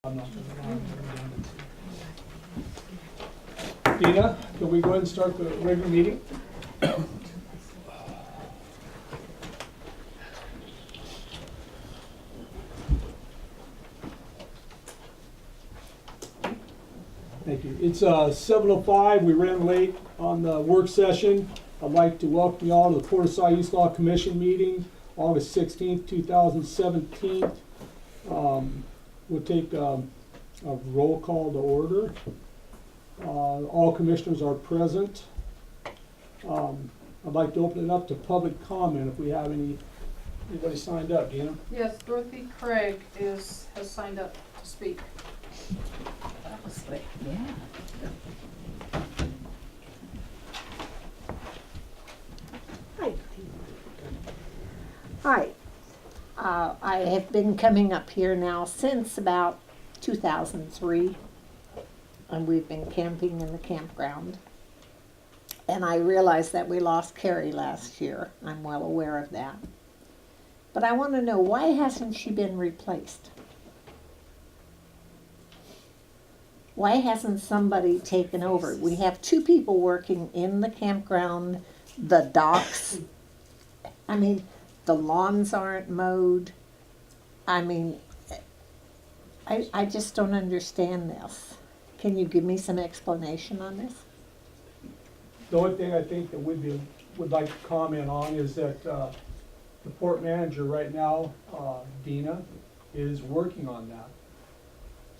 I'm not gonna allow redundancy. Dina, can we go ahead and start the regular meeting? Thank you. It's 7:05. We ran late on the work session. I'd like to welcome you all to the Port of Cy Youth Law Commission meeting, August 16th, 2017. We'll take a roll call to order. All commissioners are present. I'd like to open it up to public comment if we have anybody signed up. Dina? Yes, Dorothy Craig has signed up to speak. Yeah. Hi. I have been coming up here now since about 2003, and we've been camping in the campground. And I realized that we lost Carrie last year. I'm well aware of that. But I want to know, why hasn't she been replaced? Why hasn't somebody taken over? We have two people working in the campground, the docks. I mean, the lawns aren't mowed. I mean, I just don't understand this. Can you give me some explanation on this? The only thing I think that would like to comment on is that the port manager right now, Dina, is working on that.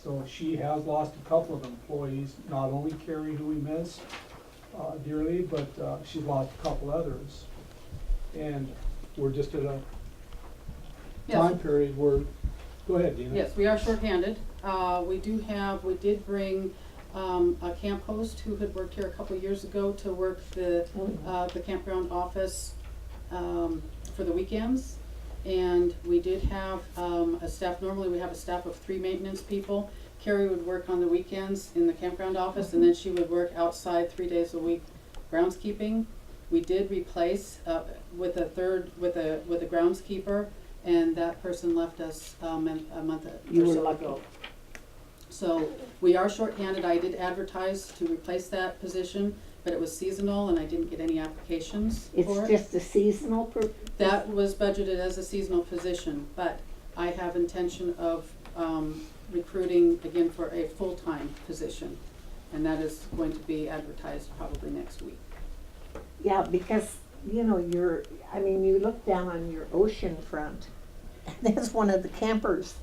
So she has lost a couple of employees, not only Carrie, who we miss dearly, but she's lost a couple others. And we're just at a time Yes, period where, go ahead, Dina. yes, we are shorthanded. We did bring a camp host who had worked here a couple of years ago to work the campground office for the weekends. And we did have a staff, normally we have a staff of 3 maintenance people. Carrie would work on the weekends in the campground office, and then she would work outside 3 days a week groundskeeping. We did replace with a groundskeeper, and that person left us a month You or were so lucky. ago. So we are shorthanded. I did advertise to replace that position, but it was seasonal and I didn't get any applications It's for it. just a seasonal That was budgeted as a seasonal position, but I have intention of recruiting again for a full-time position. And that is going to be advertised probably next week. Yeah, because, you know, you look down on your ocean front, and there's one of the campers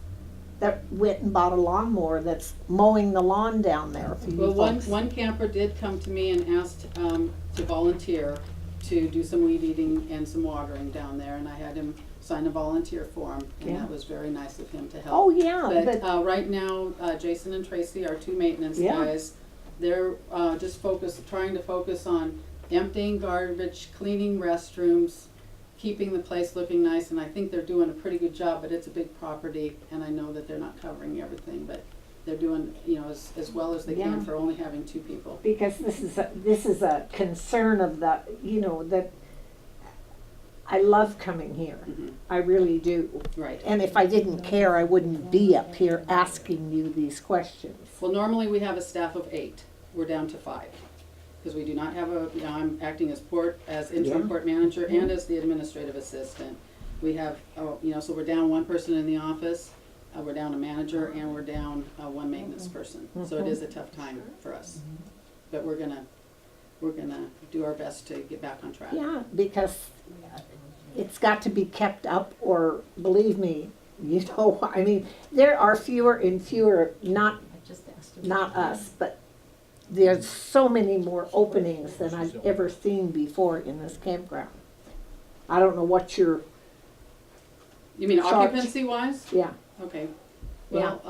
that went and bought a lawnmower that's mowing the lawn down there for you Well, folks. one camper did come to me and asked to volunteer to do some weed eating and some watering down there, and I had him sign a volunteer form, and Yeah. that was very nice of him to help. Oh, yeah, But right now, Jason and Tracy, our 2 maintenance Yeah. guys, they're just trying to focus on emptying garbage, cleaning restrooms, keeping the place looking nice, and I think they're doing a pretty good job, but it's a big property, and I know that they're not covering everything, but they're doing, as well as they Yeah. can for only having 2 people. because this is a concern of that I love coming here. Mhm. I really do. Right. And if I didn't care, I wouldn't be up here asking you these questions. Well, normally we have a staff of 8. We're down to 5. Because we do not have I'm acting as interim Yeah. port manager and as the administrative assistant. We have, so we're down 1 person in the office, we're down a manager, and we're down 1 maintenance person. So it is a tough time for us. But we're gonna do our best to get back on track. Yeah, because it's got to be kept up, or believe me, there are fewer and fewer, not us, but there's so many more openings than I've ever seen before in this campground. I don't know what You mean Charge. occupancy wise? yeah, Okay. Well,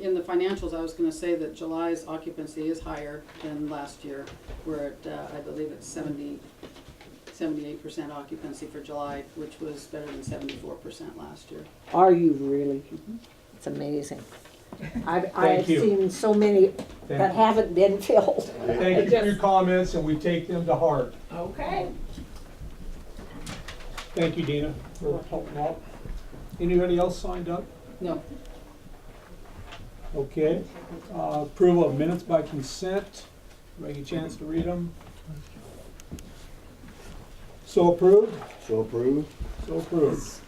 in the financials, I was gonna say that July's occupancy is higher than last year. We're at, I believe it's 78% occupancy for July, which was better than 74% last year. are you really? It's amazing. I've Thank you. seen so many that Thank you. haven't been filled. Thank you for your comments, and we take them to heart. Okay. Thank you, Dina, for helping out. Anybody else signed up? No, Okay, approval of minutes by consent. Do I get a chance to read them? So approved? So approved. So approved.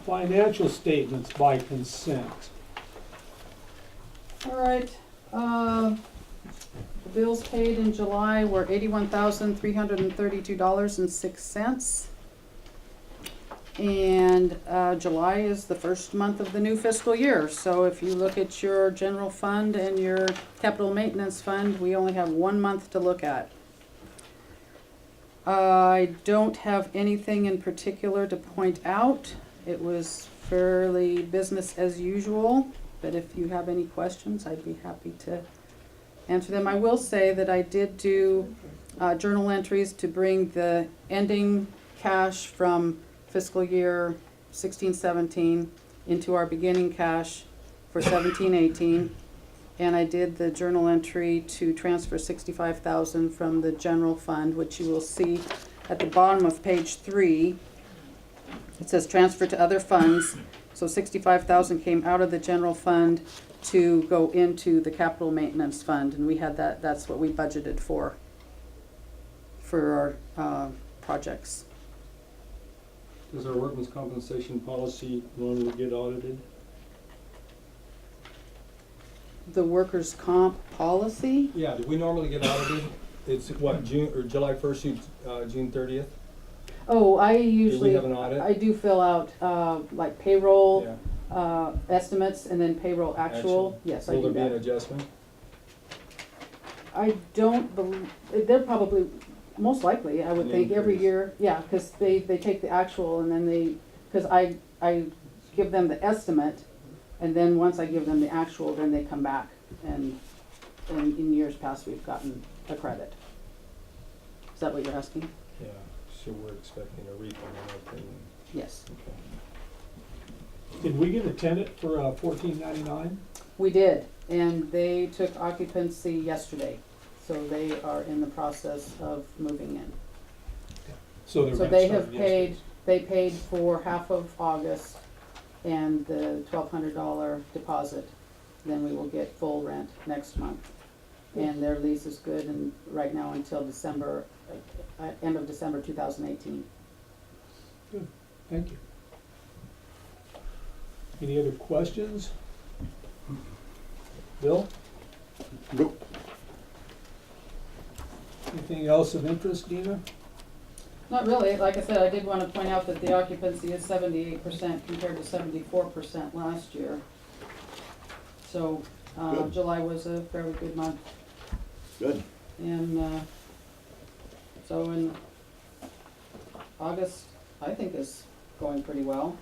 Financial statements by consent. All right, the bills paid in July were $81,332.06. And July is the first month of the new fiscal year, so if you look at your general fund and your capital maintenance fund, we only have 1 month to look at. I don't have anything in particular to point out. It was fairly business as usual, but if you have any questions, I'd be happy to answer them. I will say that I did do journal entries to bring the ending cash from fiscal year 16-17 into our beginning cash for 17-18. And I did the journal entry to transfer $65,000 from the general fund, which you will see at the bottom of page 3. It says transfer to other funds. So $65,000 came out of the general fund to go into the capital maintenance fund, and we had that, that's what we budgeted for our projects. Does our workman's compensation policy normally get audited? The workers' comp policy? Yeah, do we normally get audited? It's what, June, or July 1st to June 30th? Oh, I Do we usually, have an audit? I do fill out, like payroll, Yeah. estimates, and then payroll actual. Yes, I Will do there be an that. adjustment? I don't believe, they're probably, most likely, I would An think, every increase. year, yeah, cause they take the actual and then cause I give them the estimate, and then once I give them the actual, then they come back, and in years past, we've gotten a credit. Is that what you're asking? Yeah, so we're expecting a refund on our premium. Yes. Okay. Did we get a tenant for $14.99? We did, and they took occupancy yesterday, so they are in the process of moving in. So the So rent they have started paid, yesterday. they paid for half of August and the $1,200 deposit. Then we will get full rent next month. And their lease is good and right now until December, end of December 2018. Good, thank you. Any other questions? Bill, Nope. anything else of interest, Dina? Not really, like I said, I did want to point out that the occupancy is 78% compared to 74% last year. So, Good. July was a fairly good month. Good. And so in August, I think is going pretty well.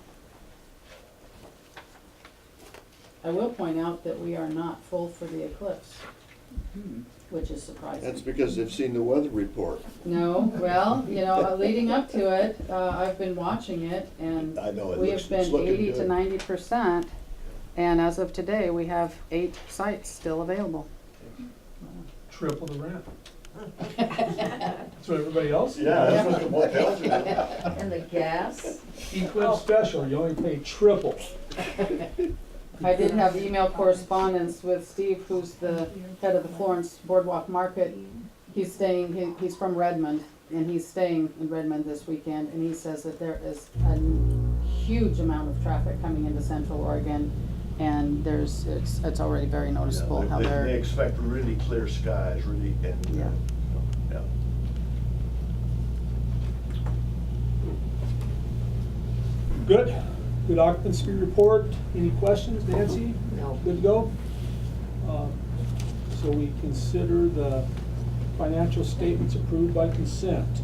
I will point out that we are not full for the eclipse, which is surprising. That's because they've seen the weather report. No, well, leading up to it, I've been watching it, and I know, we it's have been looking 80 to good. 90%, and as of today, we have 8 sites still available. Triple the rent. That's what everybody else? Yeah, that's what the motels are doing. And the gas? Eclipse special, you only pay triple. I did have email correspondence with Steve, who's the head of the Florence Boardwalk Market. He's he's from Redmond, and he's staying in Redmond this weekend, and he says that there is a huge amount of traffic coming into Central Oregon, and it's already very noticeable Yeah, how they they're, expect really clear skies, really, and, Yeah. yeah. Good, good occupancy report. Any questions, Nancy? No. Good to go? So we consider the financial statements approved by consent.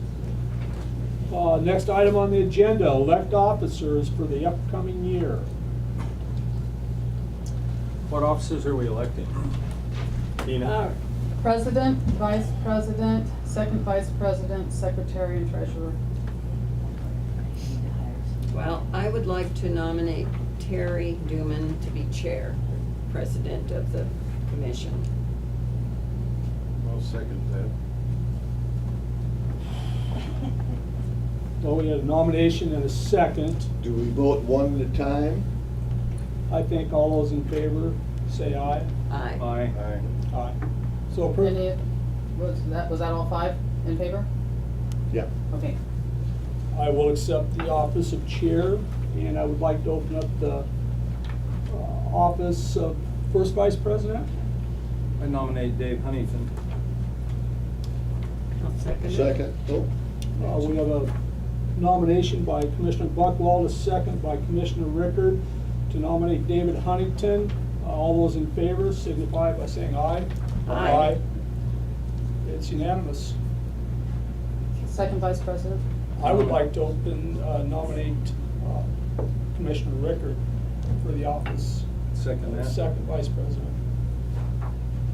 Next item on the agenda, elect officers for the upcoming year. What officers are we electing? Dina? President, Vice President, Second Vice President, Secretary, and Treasurer. Well, I would like to nominate Terry Duman to be chair, president of the commission. I'll second that. Well, we had a nomination and a second. Do we vote one at a time? I think all those in favor say aye. Aye. Aye. Aye. Aye. So approved. Any, was that all five in favor? Yeah. Okay. I will accept the office of chair, and I would like to open up the office of first vice president. I nominate Dave Huntington. I'll second it. Second. Oh. We have a nomination by Commissioner Buckwald, a second by Commissioner Rickard to nominate David Huntington. All those in favor signify by saying aye. Aye. It's unanimous. Second vice president? I would like to nominate Commissioner Rickard for the office Second of that. second vice president.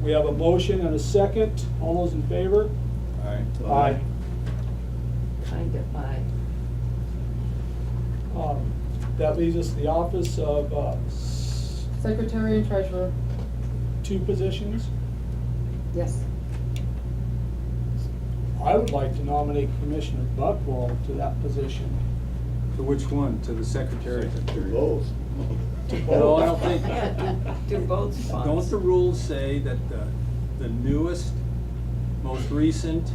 We have a motion and a second. All those in favor? Aye. Aye. Kind of aye. That leaves us the office of Secretary and treasurer? two positions. Yes. I would like to nominate Commissioner Buckwald to that position. To which one? To the secretary? To both. No, I don't think, Yeah, do both spots. don't the rules say that the newest, most recent,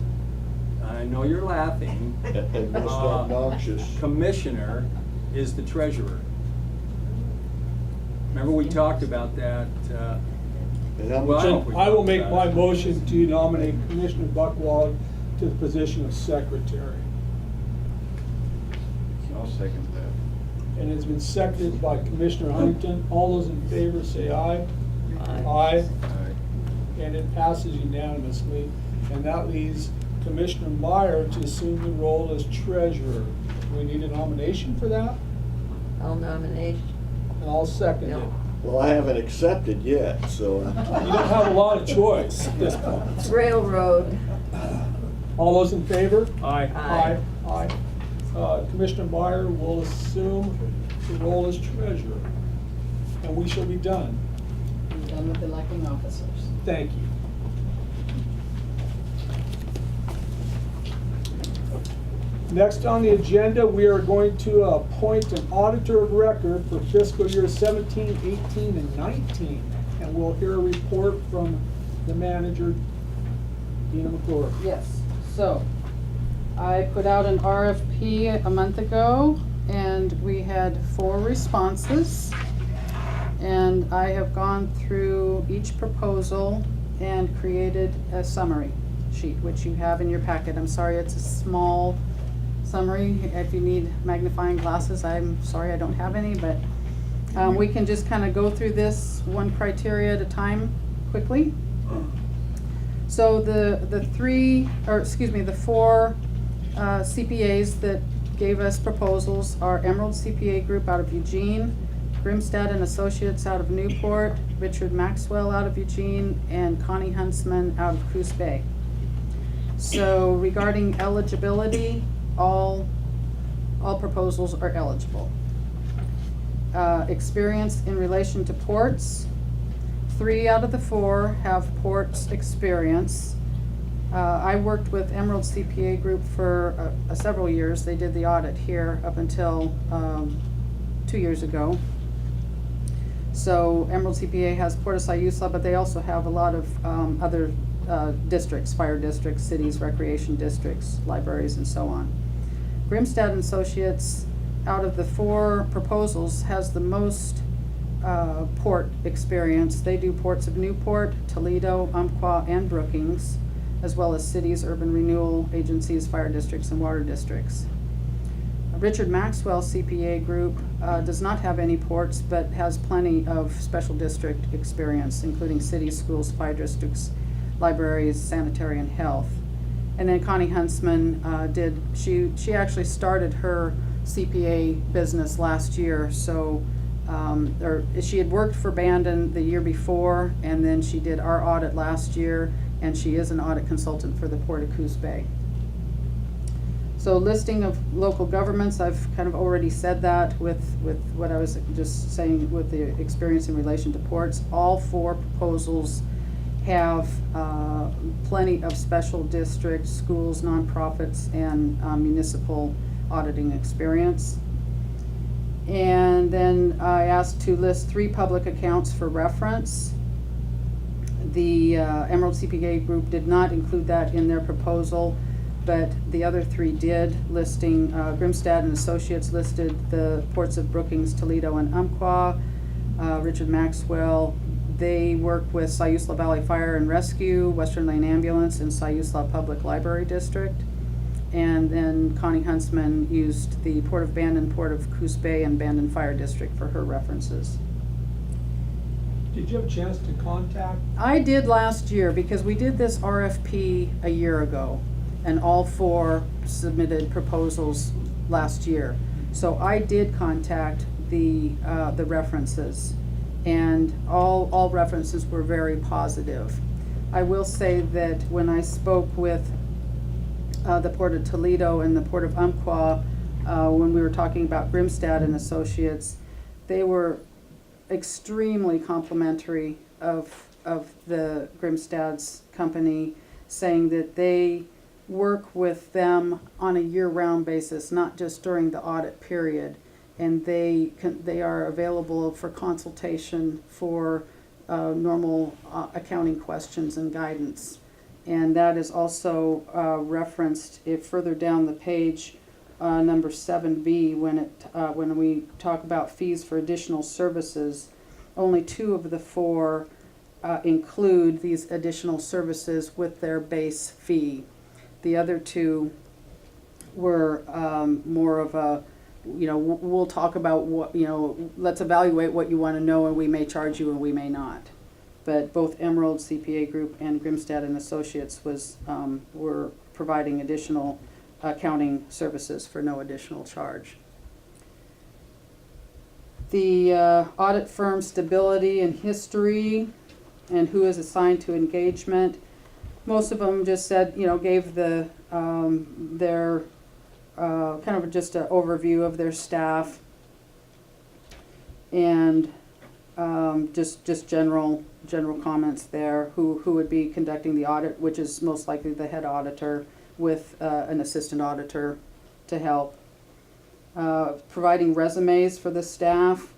I know you're laughing, And most obnoxious. commissioner is the treasurer? Remember we talked about that, And how Well, much? I don't- I will make my motion to nominate Commissioner Buckwald to the position of secretary. I'll second that. And it's been seconded by Commissioner Huntington. All those in favor say aye. Aye. Aye. Aye. And it passes unanimously. And that leaves Commissioner Meyer to assume the role as treasurer. Do we need a nomination for that? I'll nominate. And I'll second it. No. Well, I haven't accepted yet, so. You don't have a lot of choice at this point. Railroad. All those in favor? aye. Aye. Aye. Commissioner Meyer will assume the role as treasurer. And we shall be done. I'm done with electing officers. Thank you. Next on the agenda, we are going to appoint an auditor of record for fiscal year 17, 18, and 19. And we'll hear a report from the manager, Dina McClure. Yes, so I put out an RFP a month ago and we had 4 responses. And I have gone through each proposal and created a summary sheet, which you have in your packet. I'm sorry, it's a small summary. If you need magnifying glasses, I'm sorry I don't have any, but we can just kind of go through this one criteria at a time quickly. So the 4 CPAs that gave us proposals are Emerald CPA Group out of Eugene, Grimstad and Associates out of Newport, Richard Maxwell out of Eugene, and Connie Huntsman out of Coos Bay. So regarding eligibility, all proposals are eligible. Experience in relation to ports, 3 out of the 4 have ports experience. I worked with Emerald CPA Group for several years. They did the audit here up until 2 years ago. So Emerald CPA has Port of Siuslaw, but they also have a lot of other districts, fire districts, cities, recreation districts, libraries, and so on. Grimstad and Associates, out of the 4 proposals, has the most port experience. They do ports of Newport, Toledo, Umpqua, and Brookings, as well as cities, urban renewal agencies, fire districts, and water districts. Richard Maxwell CPA Group does not have any ports, but has plenty of special district experience, including cities, schools, fire districts, libraries, sanitary, and health. And then Connie Huntsman she actually started her CPA business last year, so she had worked for Bandon the year before, and then she did our audit last year, and she is an audit consultant for the Port of Coos Bay. So listing of local governments, I've kind of already said that with what I was just saying with the experience in relation to ports. All 4 proposals have plenty of special districts, schools, nonprofits, and municipal auditing experience. And then I asked to list 3 public accounts for reference. The Emerald CPA Group did not include that in their proposal, but the other 3 did, listing Grimstad and Associates listed the ports of Brookings, Toledo, and Umpqua. Richard Maxwell, they work with Siuslaw Valley Fire and Rescue, Western Lane Ambulance, and Siuslaw Public Library District. And then Connie Huntsman used the Port of Bandon, Port of Coos Bay, and Bandon Fire District for her references. Did you have a chance to contact? I did last year because we did this RFP a year ago, and all 4 submitted proposals last year. So I did contact the references, and all references were very positive. I will say that when I spoke with the Port of Toledo and the Port of Umpqua, when we were talking about Grimstad and Associates, they were extremely complimentary of the Grimstad's company, saying that they work with them on a year-round basis, not just during the audit period, and they are available for consultation for normal accounting questions and guidance. And that is also referenced further down the page, number 7B, when we talk about fees for additional services. Only 2 of the 4 include these additional services with their base fee. The other 2 were more of a, we'll talk about what, let's evaluate what you want to know, and we may charge you and we may not. But both Emerald CPA Group and Grimstad and Associates were providing additional accounting services for no additional charge. The audit firm stability and history and who is assigned to engagement. Most of them just said, gave their kind of just an overview of their staff, and just general comments there. Who would be conducting the audit, which is most likely the head auditor with an assistant auditor to help. Providing resumes for the staff.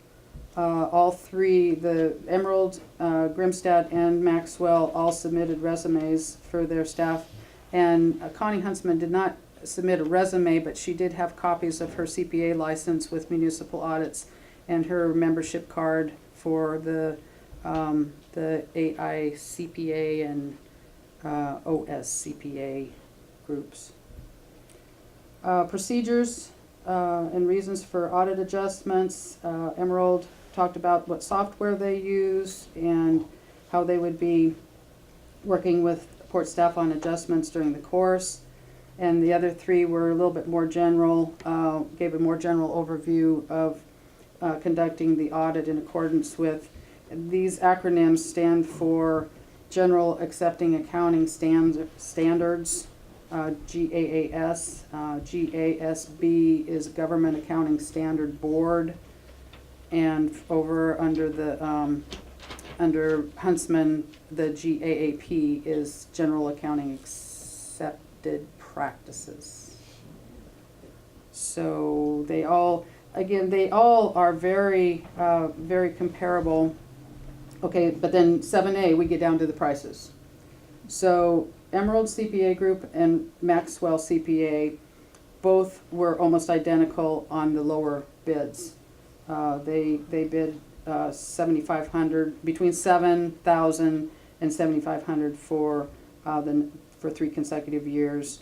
All 3, the Emerald, Grimstad, and Maxwell, all submitted resumes for their staff. And Connie Huntsman did not submit a resume, but she did have copies of her CPA license with municipal audits and her membership card for the AICPA and OSCPA groups. Procedures and reasons for audit adjustments. Emerald talked about what software they use and how they would be working with port staff on adjustments during the course. And the other 3 were a little bit more general, gave a more general overview of conducting the audit in accordance with. These acronyms stand for General Accepting Accounting Standards, GAAS. GASB is Government Accounting Standard Board, and over under Huntsman, the GAAP is General Accounting Accepted Practices. So they all are very, very comparable. Okay, but then 7A, we get down to the prices. So Emerald CPA Group and Maxwell CPA both were almost identical on the lower bids. They bid $7,500, between $7,000 and $7,500 for 3 consecutive years.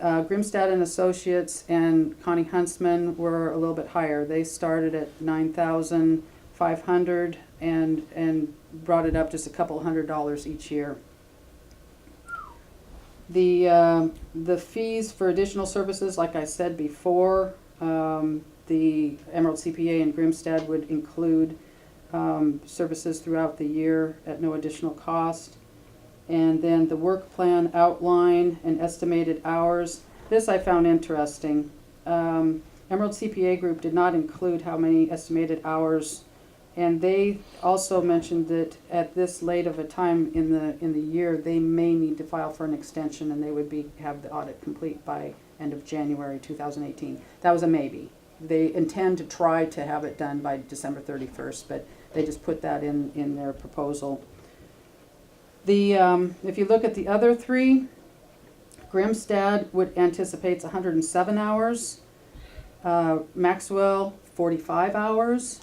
Grimstad and Associates and Connie Huntsman were a little bit higher. They started at $9,500 and brought it up just a couple $100 each year. The fees for additional services, like I said before, the Emerald CPA and Grimstad would include services throughout the year at no additional cost. And then the work plan outline and estimated hours. This I found interesting. Emerald CPA Group did not include how many estimated hours, and they also mentioned that at this late of a time in the year, they may need to file for an extension, and they would have the audit complete by end of January 2018. That was a maybe. they intend to try to have it done by December 31st, but they just put that in their proposal. If you look at the other three, Grimstad anticipates 107 hours, Maxwell 45 hours,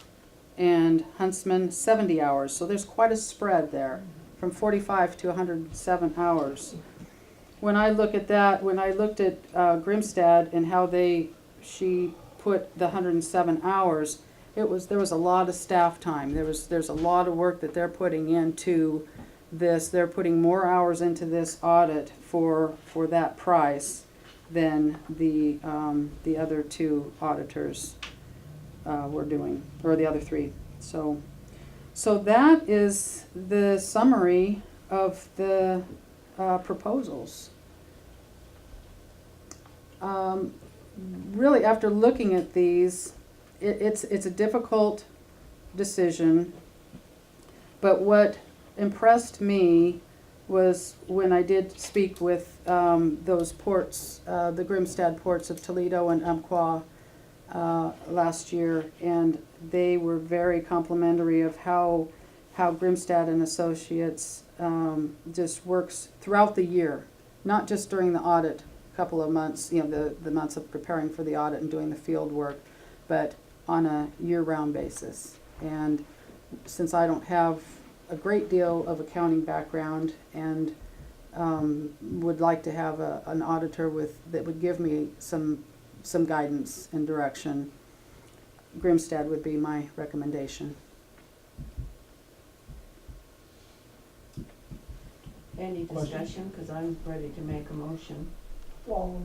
and Huntsman 70 hours. So there's quite a spread there, from 45 to 107 hours. When I look at that, when I looked at Grimstad and how she put the 107 hours, there was a lot of staff time. There's a lot of work that they're putting into this. They're putting more hours into this audit for that price than the other two auditors were doing, or the other three. So that is the summary of the proposals. Really, after looking at these, it's a difficult decision, but what impressed me was when I did speak with those ports, the Grimstad ports of Toledo and Umpqua last year, and they were very complimentary of how Grimstad and Associates just works throughout the year, not just during the audit couple of months, the months of preparing for the audit and doing the field work, but on a year-round basis. And since I don't have a great deal of accounting background and would like to have an auditor that would give me some guidance and direction, Grimstad would be my recommendation. Any discussion, because I'm ready to make a motion. Well,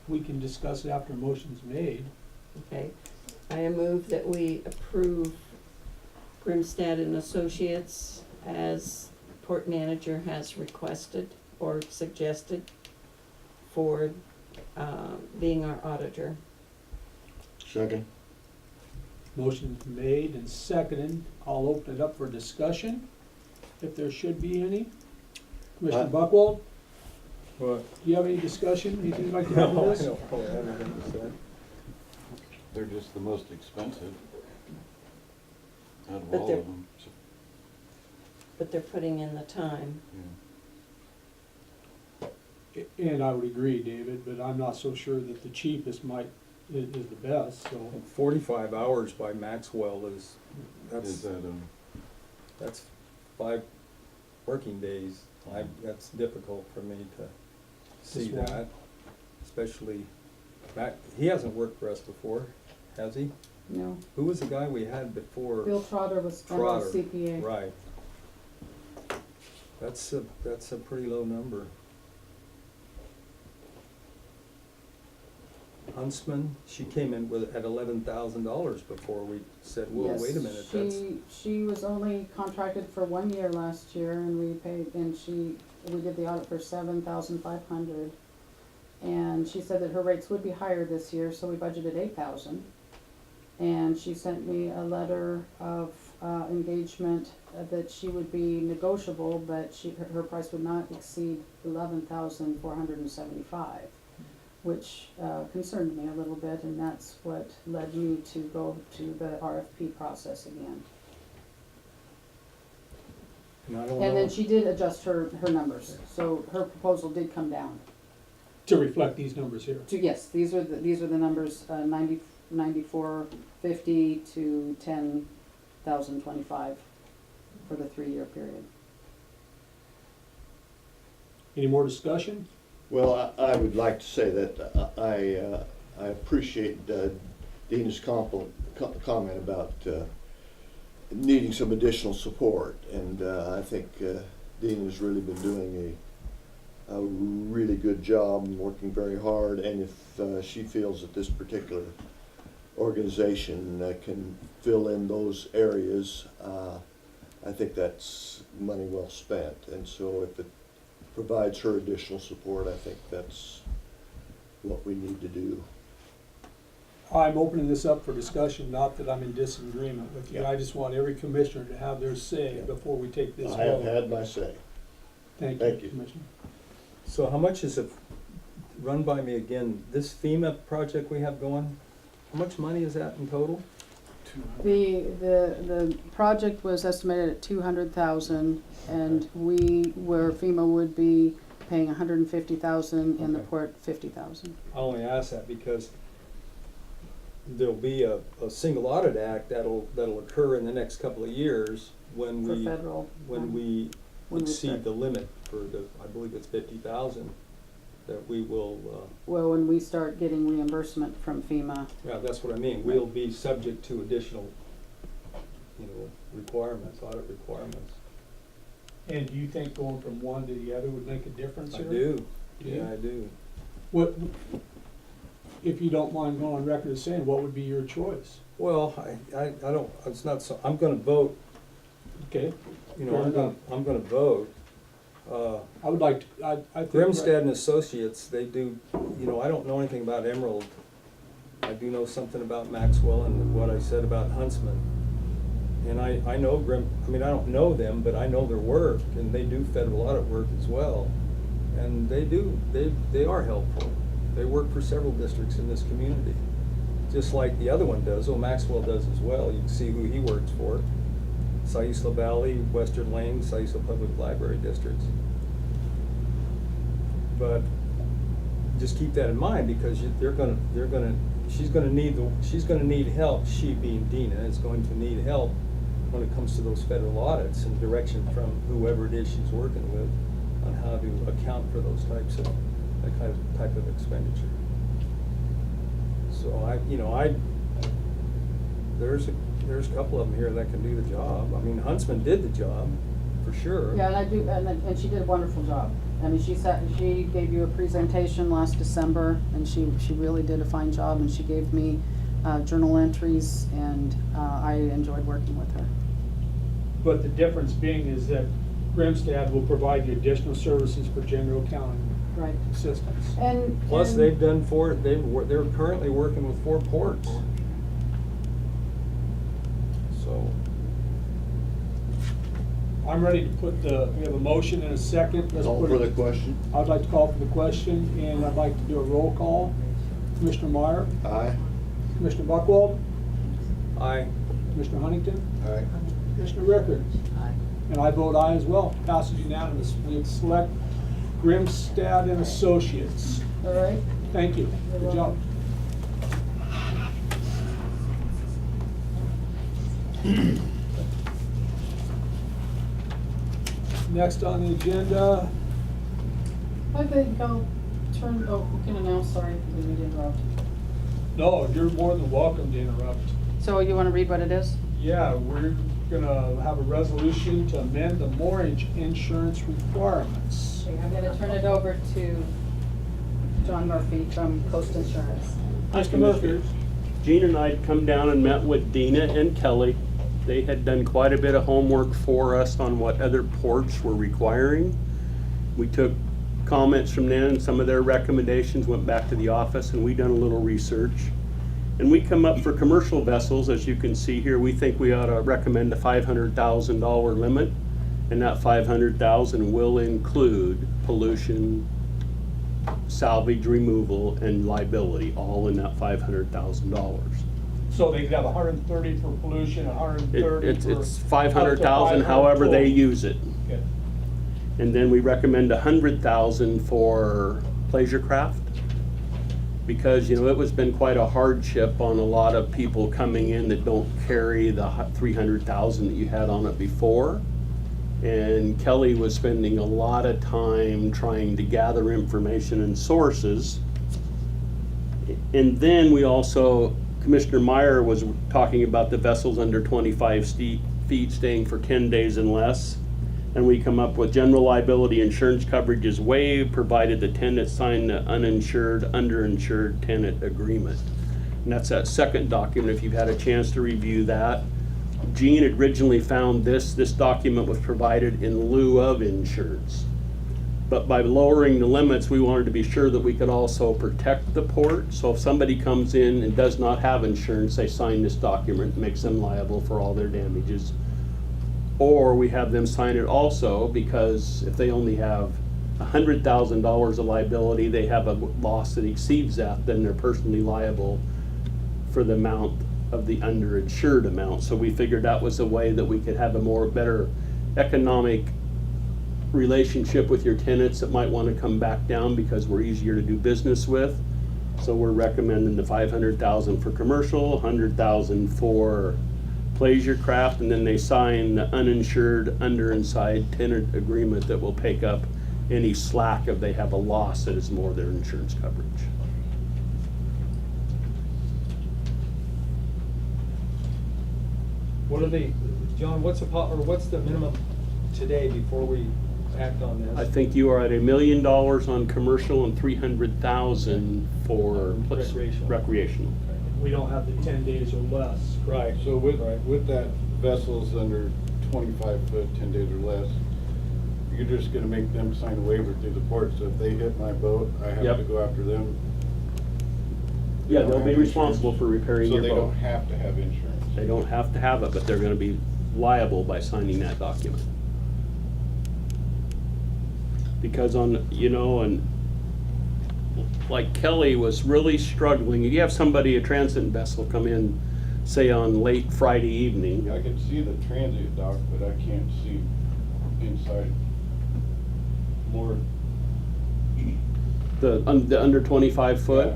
we can discuss it after a motion's made. Okay, I move that we approve Grimstad and Associates as port manager has requested or suggested for being our auditor. Second. Motion's made and seconded. I'll open it up for discussion, if there should be any. Commissioner Buckwald, What? do you have any discussion, anything you'd like to add to this? really have anything to say. They're just the most expensive out of But all they're- of them. So, But they're putting in the time. yeah. And I would agree, David, but I'm not so sure that the cheapest is the best, so. 45 hours by Maxwell Is that's that, that's 5 working days. That's difficult for me to see This one. that, especially, he hasn't worked for us before, has he? No, Who was the guy we had before? Bill Trotter was Trotter, CPA. Right. That's a pretty low number. Huntsman, she came in at $11,000 before we said, whoa, Yes, wait a minute, that's, She was only contracted for 1 year last year, and we did the audit for $7,500. And she said that her rates would be higher this year, so we budgeted $8,000. And she sent me a letter of engagement that she would be negotiable, but her price would not exceed $11,475. Which concerned me a little bit, and that's what led me to go to the RFP process again. and I don't And then know, she did adjust her numbers, so her proposal did come down. To reflect these numbers here. Yes, these are the numbers, 9450 to 10,025 for the 3-year period. Any more discussion? Well, I would like to say that I appreciate Dina's comment about needing some additional support, and I think Dina's really been doing a really good job and working very hard, and if she feels that this particular organization can fill in those areas, I think that's money well spent, and so if it provides her additional support, I think that's what we need to do. I'm opening this up for discussion, not that I'm in disagreement with you. Yeah. I just want every commissioner to have their say before we take this I have vote. had my say. Thank Thank you, you. Commissioner. so how much is it, run by me again, this FEMA project we have going? How much money is that in total? The project was estimated at 200,000, and FEMA would be paying 150,000 and the Okay. port 50,000. I only ask that because there'll be a single audit act that'll occur in the next couple of years when For we, federal. when we when we exceed start. the limit for I believe it's 50,000, that we will, Well, when we start getting reimbursement from FEMA, yeah, that's what I mean. We'll be subject to additional, requirements, audit requirements. And do you think going from one to the other would make a difference I here? do, Do yeah, you? I do. What, if you don't mind going on record as saying, what would be your choice? Well, I don't, it's not so, I'm gonna vote, Okay, you know, Fair enough. I'm gonna vote. I would like to, I think. Grimstad and Associates, they do, I don't know anything about Emerald. I do know something about Maxwell and what I said about Huntsman. And I know I don't know them, but I know their work, and they do federal audit work as well. And they are helpful. They work for several districts in this community, just like the other one does. Maxwell does as well. You can see who he works for. Saisla Valley, Western Lane, Saisla Public Library Districts. But just keep that in mind, because she's gonna need help. She being Dina is going to need help when it comes to those federal audits and direction from whoever it is she's working with on how to account for those type of expenditure. So there's a couple of them here that can do the job. I mean, Huntsman did the job, for sure. yeah, and I do, and she did a wonderful job. I mean, she gave you a presentation last December, and she really did a fine job, and she gave me journal entries, and I enjoyed working with her. But the difference being is that Grimstad will provide the additional services for general accounting Right. assistance. And Plus, and- they've done they're currently working with 4 ports. So, I'm ready to put we have a motion and a second. Let's Call put for the it- question. I'd like to call for the question, and I'd like to do a roll call. Commissioner Meyer, Aye. Commissioner Buckwald, I, Commissioner Huntington, Aye. Commissioner Rickard. And I vote aye as well. Passes unanimously. We select Grimstad and Associates. All right. Thank you. Good job. Next on the agenda, I think I'll turn, we can announce, sorry, we didn't interrupt. no, you're more than welcome to interrupt. So you want to read what it is? Yeah, we're gonna have a resolution to amend the mortgage insurance requirements. Okay, I'm gonna turn it over to John Murphy from Coast Insurance. Mr. Murphy. Gene and I had come down and met with Dina and Kelly. They had done quite a bit of homework for us on what other ports were requiring. We took comments from them, and some of their recommendations went back to the office, and we done a little research. And we come up for commercial vessels, as you can see here, we think we ought to recommend a $500,000 limit. And that 500,000 will include pollution, salvage removal, and liability, all in that $500,000. So they could have 130 for pollution, 130 It's for. 500,000 however they use it. Okay. And then we recommend 100,000 for pleasure craft. Because, it was been quite a hardship on a lot of people coming in that don't carry the 300,000 that you had on it before. And Kelly was spending a lot of time trying to gather information and sources. And then we also, Commissioner Meyer was talking about the vessels under 25 feet staying for 10 days and less. And we come up with general liability insurance coverage is waived, provided the tenant sign the uninsured, underinsured tenant agreement. And that's that second document, if you've had a chance to review that. Gene had originally found this document was provided in lieu of insurance. But by lowering the limits, we wanted to be sure that we could also protect the port. So if somebody comes in and does not have insurance, they sign this document, makes them liable for all their damages. Or we have them sign it also, because if they only have $100,000 of liability, they have a loss that exceeds that, then they're personally liable for the amount of the underinsured amount. So we figured that was a way that we could have a better economic relationship with your tenants that might want to come back down because we're easier to do business with. So we're recommending the 500,000 for commercial, 100,000 for pleasure craft, and then they sign the uninsured underinside tenant agreement that will pick up any slack if they have a loss that is more their insurance coverage. What are they, John, what's the minimum today before we act on this? I think you are at $1 million on commercial and 300,000 for Recreational. recreational. We don't have the 10 days or less. Right. So with, Right. with that vessels under 25 foot, 10 days or less, you're just gonna make them sign a waiver through the port, so if they hit my boat, I have Yep. to go after them. Yeah, They don't they'll be have responsible insurance. for repairing So your they boat. don't have to have insurance. They don't have to have it, but they're gonna be liable by signing that document. Because and like Kelly was really struggling, you have somebody, a transit vessel come in, say on late Friday evening. I can see the transient dock, but I can't see inside more. The under 25 foot? Yeah.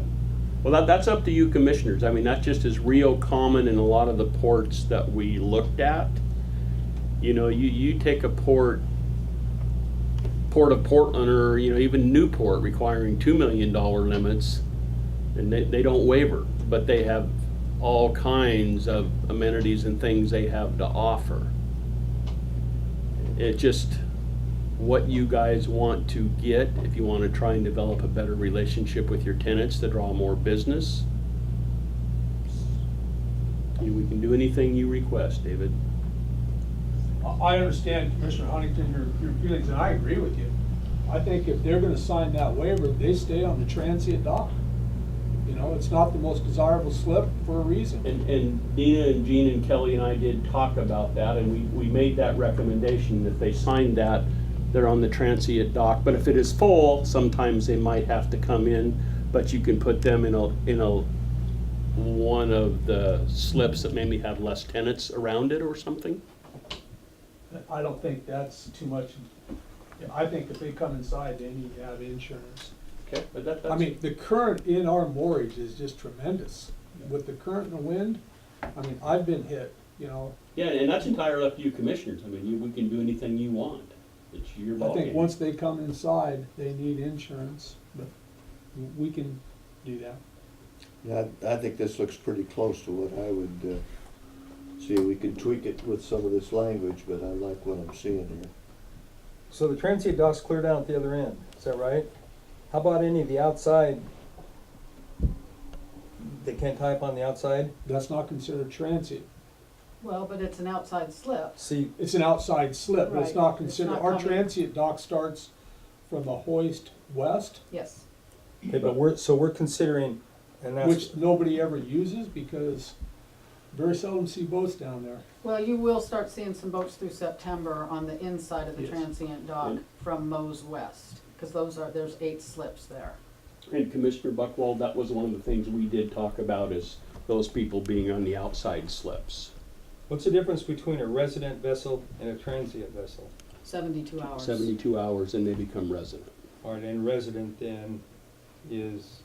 Well, that's up to you commissioners. I mean, that just is real common in a lot of the ports that we looked at. You take a port of Portland or, even Newport requiring $2 million limits, and they don't waiver, but they have all kinds of amenities and things they have to offer. It just, what you guys want to get, if you want to try and develop a better relationship with your tenants to draw more business. We can do anything you request, David. I understand, Commissioner Huntington, your feelings, and I agree with you. I think if they're gonna sign that waiver, they stay on the transient dock. It's not the most desirable slip for a reason. And Dina and Gene and Kelly and I did talk about that, and we made that recommendation. If they signed that, they're on the transient dock. But if it is full, sometimes they might have to come in, but you can put them in one of the slips that maybe have less tenants around it or something. I don't think that's too much. I think if they come inside, they need to have insurance. Okay, but that's. I mean, the current in our moorage is just tremendous. With the current and the wind, I've been hit, Yeah, and that's entirely up to you commissioners. I mean, we can do anything you want. It's your I ballgame. think once they come inside, they need insurance, but we can do that. Yeah, I think this looks pretty close to what I would see. We can tweak it with some of this language, but I like what I'm seeing here. So the transient dock's clear down at the other end, is that right? How about any of the outside? They can't tie up on the outside? That's not considered transient. Well, but it's an outside slip. See, It's an outside slip, but it's Right, not it's considered, not our coming- transient dock starts from the hoist west, Yes. okay, but we're considering, and that's, which nobody ever uses because very seldom see boats down there. Well, you will start seeing some boats through September on the inside of the Yes. transient dock Yeah. from Moe's West, because there's 8 slips there. And Commissioner Buckwald, that was one of the things we did talk about, is those people being on the outside slips. what's the difference between a resident vessel and a transient vessel? 72 hours. 72 hours and they become resident. All right, and resident then is,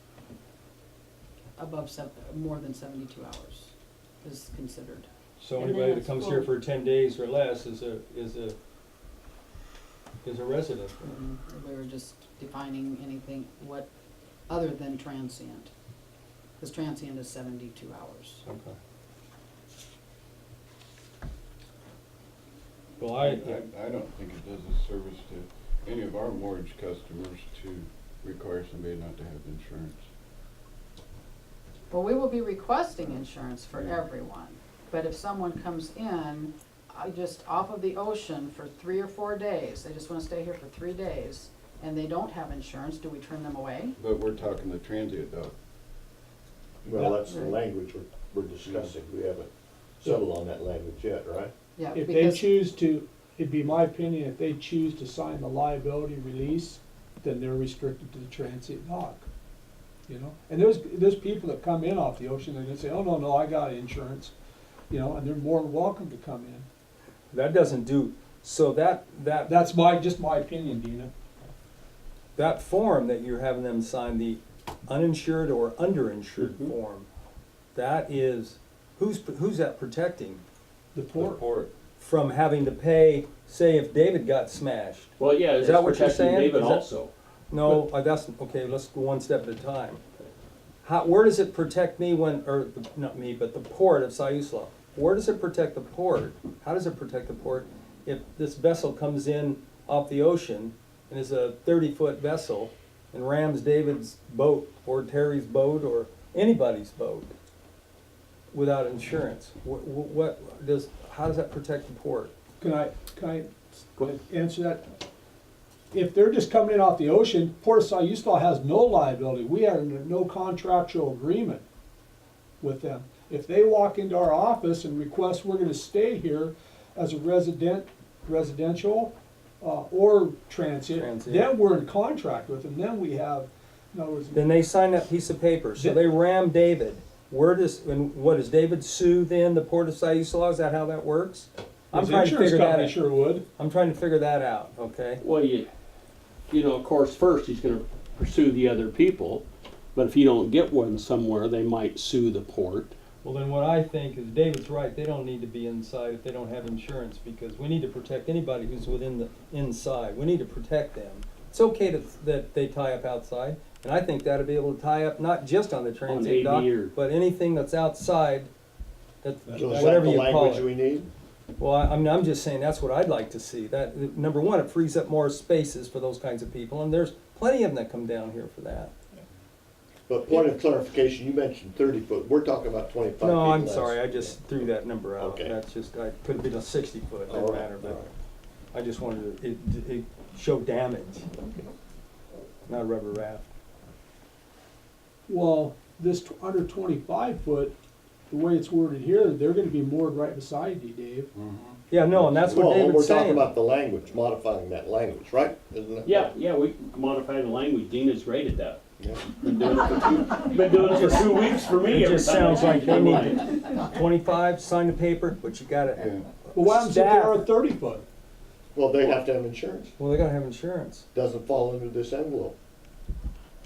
More than 72 hours is considered. so And then anybody that it's comes here full. for 10 days or less is a resident. And we were just defining anything, what, other than transient. Because transient is 72 hours. Okay. Well, I don't think it does a service to any of our mortgage customers to require somebody not to have insurance. Well, we will be requesting insurance for Yeah. everyone, but if someone comes in, just off of the ocean for 3 or 4 days, they just wanna stay here for 3 days, and they don't have insurance, do we turn them away? But we're talking the transient dock. Well, that's the Right. language we're discussing. We haven't settled on that language yet, right? Yeah, If they because, choose to, it'd be my opinion, if they choose to sign the liability release, then they're restricted to the transient dock. you know? And there's people that come in off the ocean, and they say, oh, no, I got insurance, you know, and they're more than welcome to come in. That doesn't do, so that That's just my opinion, Dina. that form that you're having them sign, the uninsured or underinsured Mhm. form, that is, who's that protecting? The port. From having to pay, say if David got smashed. Well, yeah, Is it's that what you're protecting saying? David Is that- also. No, that's, okay, let's go one step at a time. Where does it protect me not me, but the port of Siuslaw? Where does it protect the port? How does it protect the port if this vessel comes in off the ocean and is a 30-foot vessel and rams David's boat or Terry's boat or anybody's boat without insurance? How does that protect the port? Can I Go ahead. answer that? If they're just coming in off the ocean, Port of Siuslaw has no liability. We have no contractual agreement with them. If they walk into our office and request we're gonna stay here as a residential, or transient, then we're in contract with them, then we have, in other words. Then they sign that piece of paper, so they ram David. What does David sue then the Port of Siuslaw? Is that how that works? I'm His trying to insurance figure that company out. sure would. I'm trying to figure that out, okay? Well, you know, of course, first he's gonna pursue the other people, but if you don't get one somewhere, they might sue the port. Well, then what I think is David's right, they don't need to be inside if they don't have insurance, because we need to protect anybody who's within the inside. We need to protect them. It's okay that they tie up outside, and I think that'll be able to tie up not just on the transient dock, AV or- but anything that's outside, So is that whatever the you call language it. we need? Well, I'm just saying, that's what I'd like to see. That, number one, it frees up more spaces for those kinds of people, and there's plenty of them that come down here for that. But point of clarification, you mentioned 30 foot, we're talking about 25 feet No, I'm less. sorry, I just threw that number out. Okay. That's just, I could have been a 60 foot, All doesn't right, matter, all but right. I just wanted to, it show damage, not a rubber raft. Well, this under 25 foot, the way it's worded here, they're gonna be moored right beside you, Dave. Yeah, no, and that's what Well, David's we're talking saying. about the language, modifying that language, right? Isn't it? Yeah, we modify the language. Dina's great at that. Yeah. Been doing it for 2 weeks for me. It every just time I sounds like see they one. need 25, sign the paper, but you gotta, Yeah. Well, what happens if they Staff. are 30 foot? Well, they have to have insurance. well, they gotta have insurance, Doesn't fall under this envelope.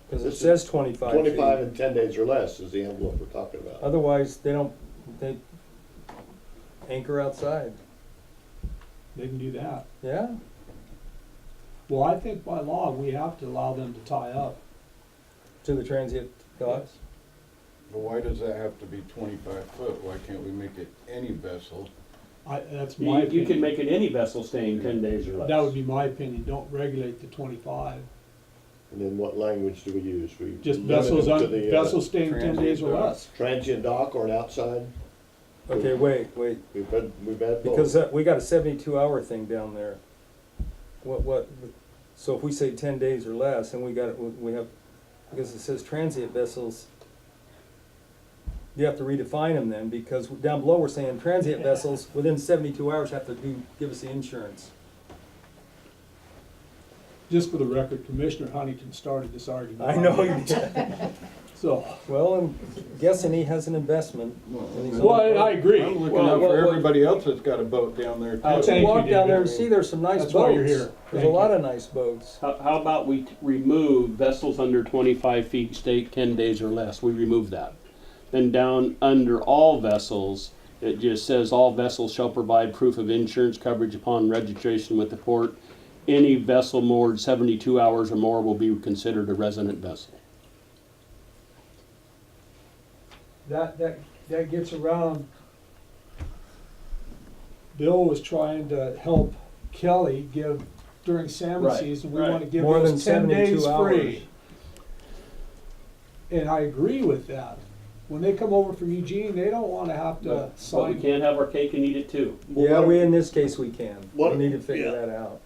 because it This is says 25 feet. 25 and 10 days or less is the envelope we're talking about. Otherwise, they anchor outside. They can do that. Yeah, Well, I think by law, we have to allow them to tie up. to the transient docks. But why does that have to be 25 foot? Why can't we make it any vessel? That's my You can opinion. make it any vessel staying 10 days or less. That would be my opinion. Don't regulate the 25. And then what language do we use? We Just limit vessels, it to the, vessels staying 10 transient days or dock. less. transient dock or an outside. Okay, wait, We've had both. because we got a 72-hour thing down there. So if we say 10 days or less, and we have, because it says transient vessels, you have to redefine them then, because down below we're saying transient vessels within 72 hours have to give us the insurance. Just for the record, Commissioner Huntington started this argument. I know you did. So, Well, I'm guessing he has an investment. and he's well, on- I agree. I'm looking Well, out for what- everybody else that's got a boat down there I'll too. Thank you, walk down there and David. see there's some nice That's boats. why you're here. There's Thank a lot you. of nice boats. How about we remove vessels under 25 feet stay 10 days or less? We remove that. Then down under all vessels, it just says all vessels shall provide proof of insurance coverage upon registration with the port. Any vessel moored 72 hours or more will be considered a resident vessel. That gets around. Bill was trying to help Kelly give, during salmon Right, season, we right. wanna give More than those 10 days 72 hours. free. And I agree with that. When they come over from Eugene, they don't wanna have to But we sign. can't have our cake and eat it too. Yeah, in this case, we can. What- We need to figure yeah. that out.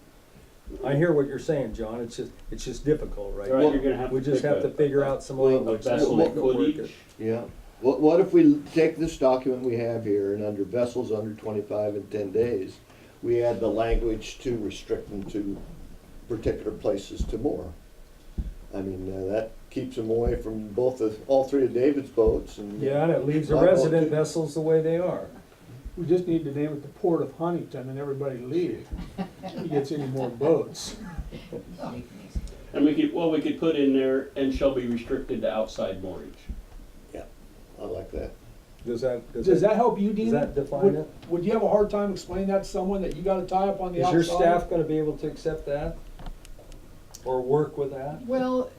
I hear what you're saying, John. It's just difficult, right? Right, you're gonna have We to just pick have to a- figure out some well, a language. vessel that that will could work each. it. Yeah. What if we take this document we have here and under vessels under 25 and 10 days, we add the language to restrict them to particular places to moor? I mean, that keeps them away from all three of David's boats and. Yeah, and it leaves the My boat, resident too. vessels the way they are. We just need to name it the Port of Huntington and everybody leave. He gets any more boats. And we could put in there, and shall be restricted to outside moorage. I like that. Does Does that help you, Dina? that define Would- it? Would you have a hard time explaining that to someone, that you gotta tie up on the Is outside? your staff gonna be able to accept that? Or work with that? Well,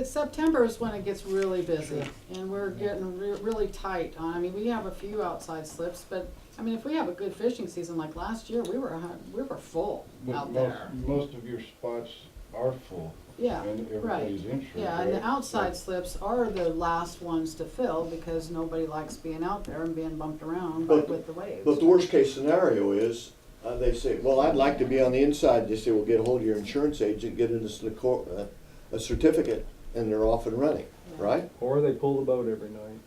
September is when it gets really busy, and we're getting really tight on, I mean, we have a few outside slips, but, I mean, if we have a good fishing season like last year, we were full But out there. most of your spots are full. Yeah, And right. everybody's insured, Yeah, and the right? outside slips are the last ones to fill, because nobody likes being out there and being bumped around But- with the waves. But the worst case scenario is, they say, well, I'd like to be on the inside. They say, well, get a hold of your insurance agent, get a certificate, and they're off and running, right? Or they pull the boat every night?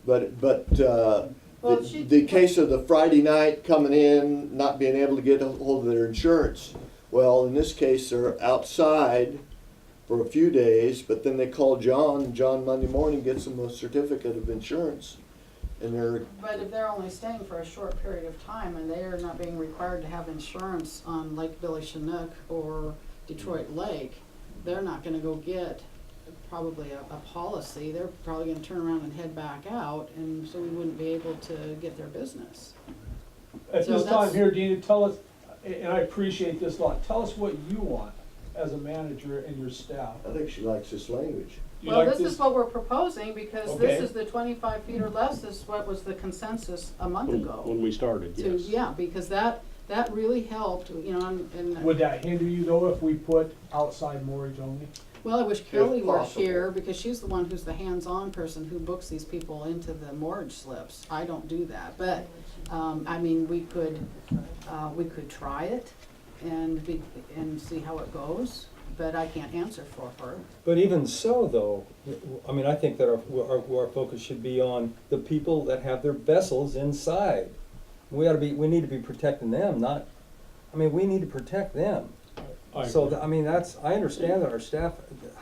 Well, she- the case of the Friday night coming in, not being able to get a hold of their insurance, well, in this case, they're outside for a few days, but then they call John, and John Monday morning gets them a certificate of insurance, and they're, But if they're only staying for a short period of time and they are not being required to have insurance on Lake Billy Chinook or Detroit Lake, they're not gonna go get probably a policy. They're probably gonna turn around and head back out, and so we wouldn't be able to get their business. At So this time that's- here, Dina, tell us, and I appreciate this a lot, tell us what you want as a manager and your staff. I think she likes this language. You Well, like this is what we're proposing, because Okay. this is the 25 feet or less is what was the consensus a month ago. When we started, yes. Yeah, because that really helped, you know, and. Would that hinder you though if we put outside moorage only? Well, I wish Kelly were possible. here, because she's the one who's the hands-on person who books these people into the moorage slips. I don't do that, but, I mean, we could try it and see how it goes, but I can't answer for her. But even so, though, I mean, I think that our focus should be on the people that have their vessels inside. We need to be protecting them, not, I mean, we need to protect them. So, I mean, I understand that our staff,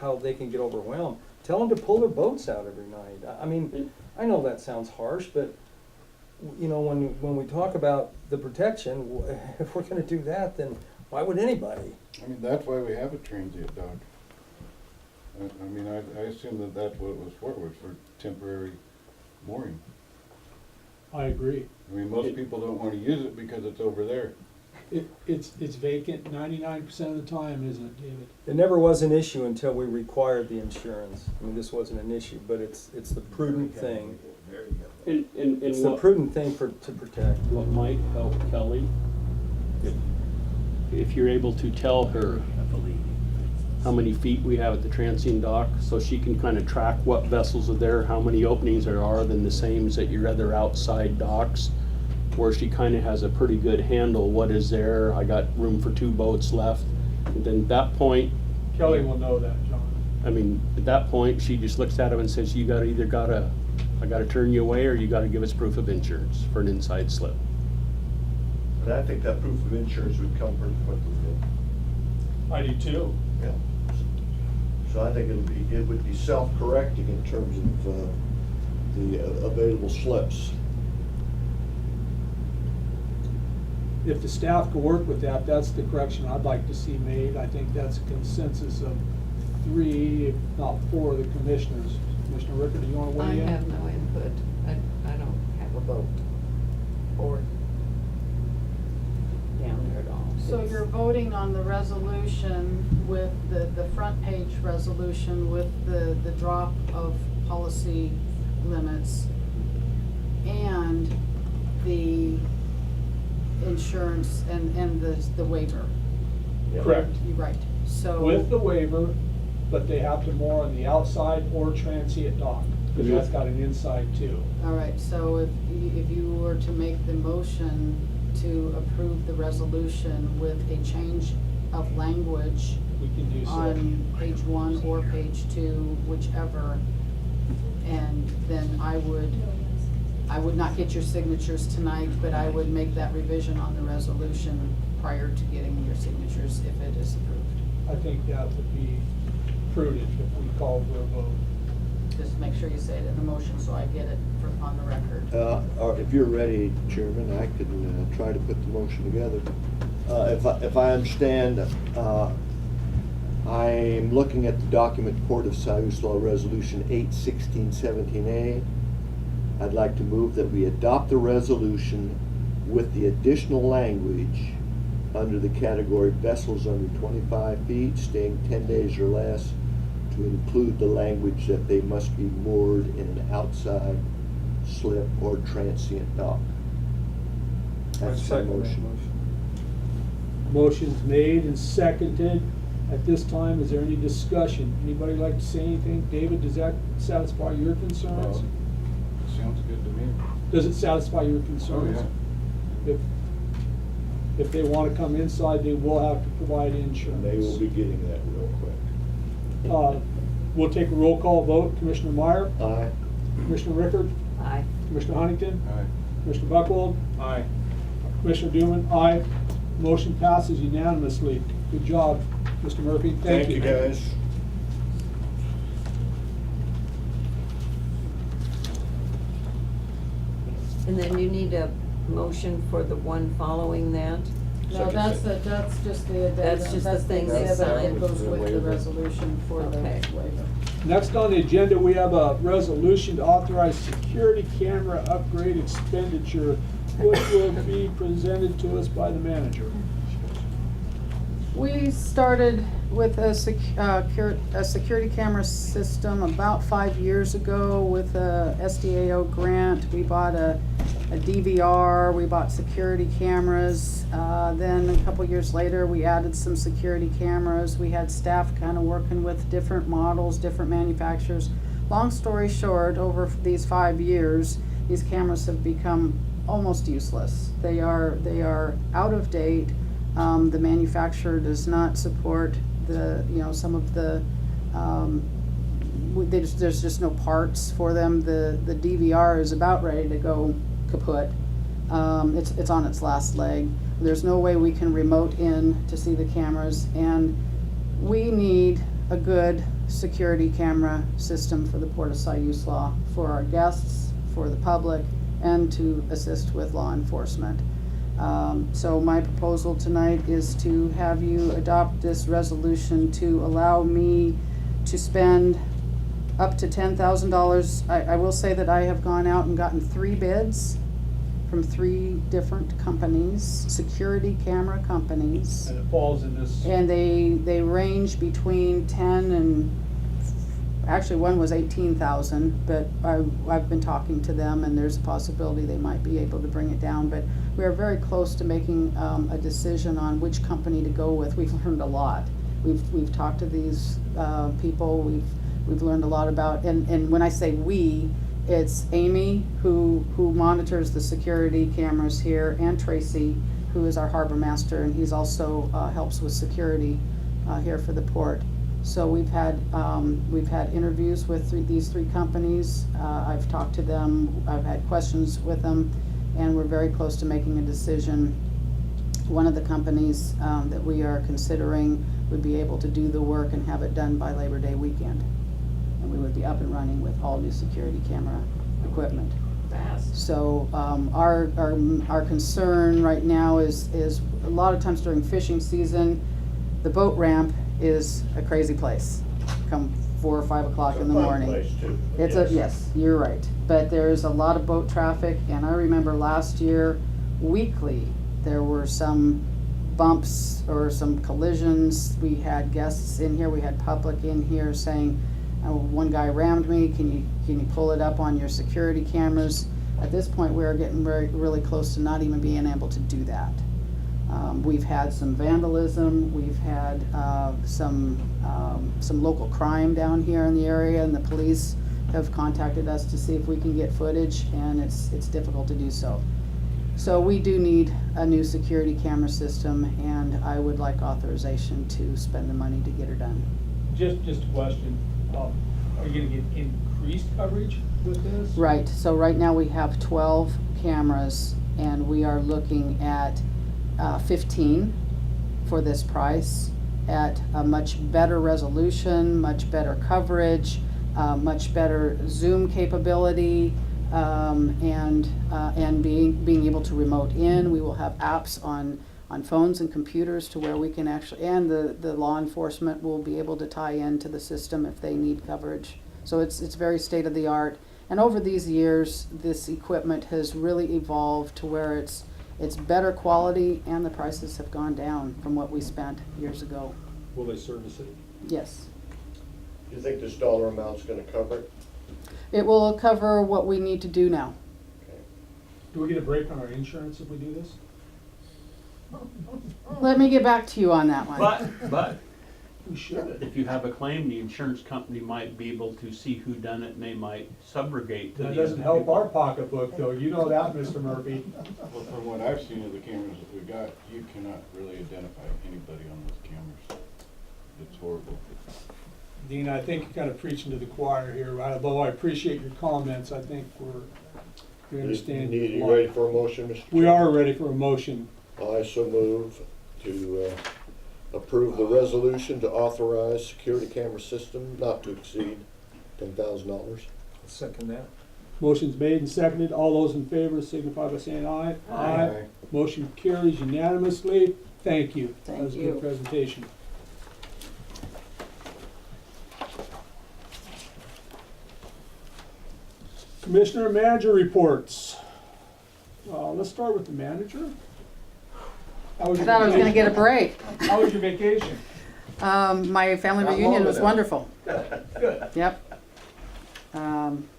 how they can get overwhelmed. Tell them to pull their boats out every night. I mean, I know that sounds harsh, but, you know, when we talk about the protection, if we're gonna do that, then why would anybody? I mean, that's why we have a transient dock. I mean, I assume that that's what it was for temporary mooring. I agree. I mean, most people don't wanna use it because it's over there. It's vacant 99% of the time, isn't it, David? It never was an issue until we required the insurance. I mean, this wasn't an issue, but it's the prudent thing. And It's the prudent thing to protect. what might help Kelly, if you're able to tell her how many feet we have at the transient dock, so she can kind of track what vessels are there, how many openings there are, than the same as at your other outside docks, where she kind of has a pretty good handle, what is there, I got room for 2 boats left. And then at that point, Kelly will know that, John. I mean, at that point, she just looks at him and says, I gotta turn you away, or you gotta give us proof of insurance for an inside slip. And I think that proof of insurance would come pretty quickly. I do too. Yeah. So I think it would be self-correcting in terms of the available slips. If the staff could work with that, that's the correction I'd like to see made. I think that's a consensus of 3, if not 4 of the commissioners. Commissioner Ricker, do you want to I weigh in? have no input. I don't have a vote or down there at all. So you're voting on the resolution with the front page resolution with the drop of policy limits and the insurance and the waiver. Correct. You're right, so. With the waiver, but they have to moor on the outside or transient dock, because that's got an inside too. All right, so if you were to make the motion to approve the resolution with a change of language We can do so. on page 1 or page 2, whichever, and then I would not get your signatures tonight, but I would make that revision on the resolution prior to getting your signatures if it is approved. I think that would be prudent if we call for a vote. Just make sure you say it in the motion so I get it on the record. Or if you're ready, Chairman, I can try to put the motion together. If I understand, I'm looking at the document Port of Siuslaw Resolution 8/1617A. I'd like to move that we adopt the resolution with the additional language under the category vessels under 25 feet, staying 10 days or less, to include the language that they must be moored in an outside slip or transient dock. I That's my second that motion. Motion's made and seconded. At this time, is there any discussion? Anybody like to say anything? David, does that satisfy your concerns? Sounds good to me. Does it satisfy your Oh, concerns? yeah. If they wanna come inside, they will have to provide insurance. They will be getting that real quick. We'll take a roll call vote. Commissioner Meyer, Aye. Commissioner Rickard, Aye. Commissioner Huntington, Aye. Commissioner Buckhold, Aye. Commissioner Duman, aye. Motion passes unanimously. Good job, Mr. Murphy. Thank you. guys. And then you need a motion for the one following that? No, that's just the addendum. That's just the thing they exhibit that signed. goes with the Waiver. resolution for the Okay. waiver. Next on the agenda, we have a resolution to authorize security camera upgrade expenditure, which will be presented to us by the manager. We started with a security camera system about 5 years ago with a SDAO grant. We bought a DVR, we bought security cameras. Then a couple years later, we added some security cameras. We had staff kind of working with different models, different manufacturers. Long story short, over these 5 years, these cameras have become almost useless. They are out of date. The manufacturer does not support some of the, there's just no parts for them. The DVR is about ready to go kaput. It's on its last leg. There's no way we can remote in to see the cameras, and we need a good security camera system for the Port of Siuslaw, for our guests, for the public, and to assist with law enforcement. So my proposal tonight is to have you adopt this resolution to allow me to spend up to $10,000. I will say that I have gone out and gotten 3 bids from 3 different companies, security camera companies. And it falls in this, And they range between 10 and, actually one was 18,000, but I've been talking to them and there's a possibility they might be able to bring it down. But we are very close to making a decision on which company to go with. We've learned a lot. We've talked to these people, we've learned a lot about, and when I say we, it's Amy who monitors the security cameras here, and Tracy, who is our harbor master, and he's also helps with security here for the port. So we've had interviews with these 3 companies. I've talked to them, I've had questions with them, and we're very close to making a decision. One of the companies that we are considering would be able to do the work and have it done by Labor Day weekend. And we would be up and running with all new security camera equipment. Fast. So our concern right now is a lot of times during fishing season, the boat ramp is a crazy place. Come 4 or 5 o'clock in the morning. Yes, you're right. But there's a lot of boat traffic, and I remember last year, weekly, there were some bumps or some collisions. We had guests in here, we had public in here saying, one guy rammed me, can you pull it up on your security cameras? At this point, we are getting really close to not even being able to do that. We've had some vandalism, we've had some local crime down here in the area, and the police have contacted us to see if we can get footage, and it's difficult to do so. So we do need a new security camera system, and I would like authorization to spend the money to get her done. just a question, are you gonna get increased coverage with this? Right, so right now we have 12 cameras, and we are looking at 15 for this price. at a much better resolution, much better coverage, much better Zoom capability, and being able to remote in. We will have apps on phones and computers to where we can actually, and the law enforcement will be able to tie into the system if they need coverage. So it's very state of the art. And over these years, this equipment has really evolved to where it's better quality and the prices have gone down from what we spent years ago. Will they service it? Yes. Do you think this dollar amount's gonna cover it? It will cover what we need to do now. Okay. Do we get a break on our insurance if we do this? Let me get back to you on that one. But We should. if you have a claim, the insurance company might be able to see who done it and they might subrogate to the. That doesn't help our pocketbook though, you know that, Mr. Murphy. Well, from what I've seen of the cameras that we got, you cannot really identify anybody on those cameras. It's horrible. Dean, I think you're kind of preaching to the choir here, right? Although I appreciate your comments, I think we understand. You ready for a motion, Mr. We Chairman? are ready for a motion. I so move to approve the resolution to authorize security camera system not to exceed $10,000. I'll second that. Motion's made and seconded. All those in favor signify by saying aye. Aye. Motion carries unanimously. Thank you. That Thank was a you. good presentation. Commissioner and manager reports. Let's start with the manager. How was I your thought I was gonna vacation? get a break. How was your vacation? My family Not reunion long was enough. wonderful. Good. Yep.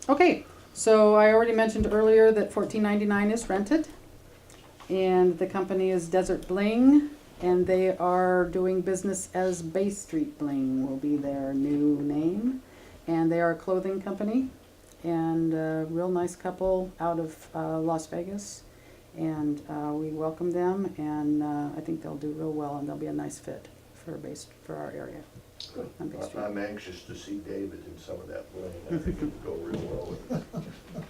Okay, so I already mentioned earlier that $14.99 is rented. And the company is Desert Bling, and they are doing business as Bay Street Bling will be their new name. And they are a clothing company, and a real nice couple out of Las Vegas. And we welcome them, and I think they'll do real well, and they'll be a nice fit for our area on Bay Street. I'm anxious to see David in some of that bling. I think it would go real well with it.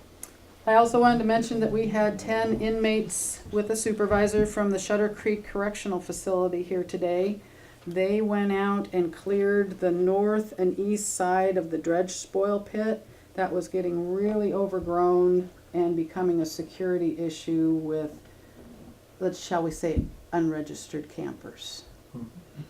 I also wanted to mention that we had 10 inmates with a supervisor from the Shutter Creek Correctional Facility here today. They went out and cleared the north and east side of the dredge spoil pit that was getting really overgrown and becoming a security issue with, shall we say, unregistered campers.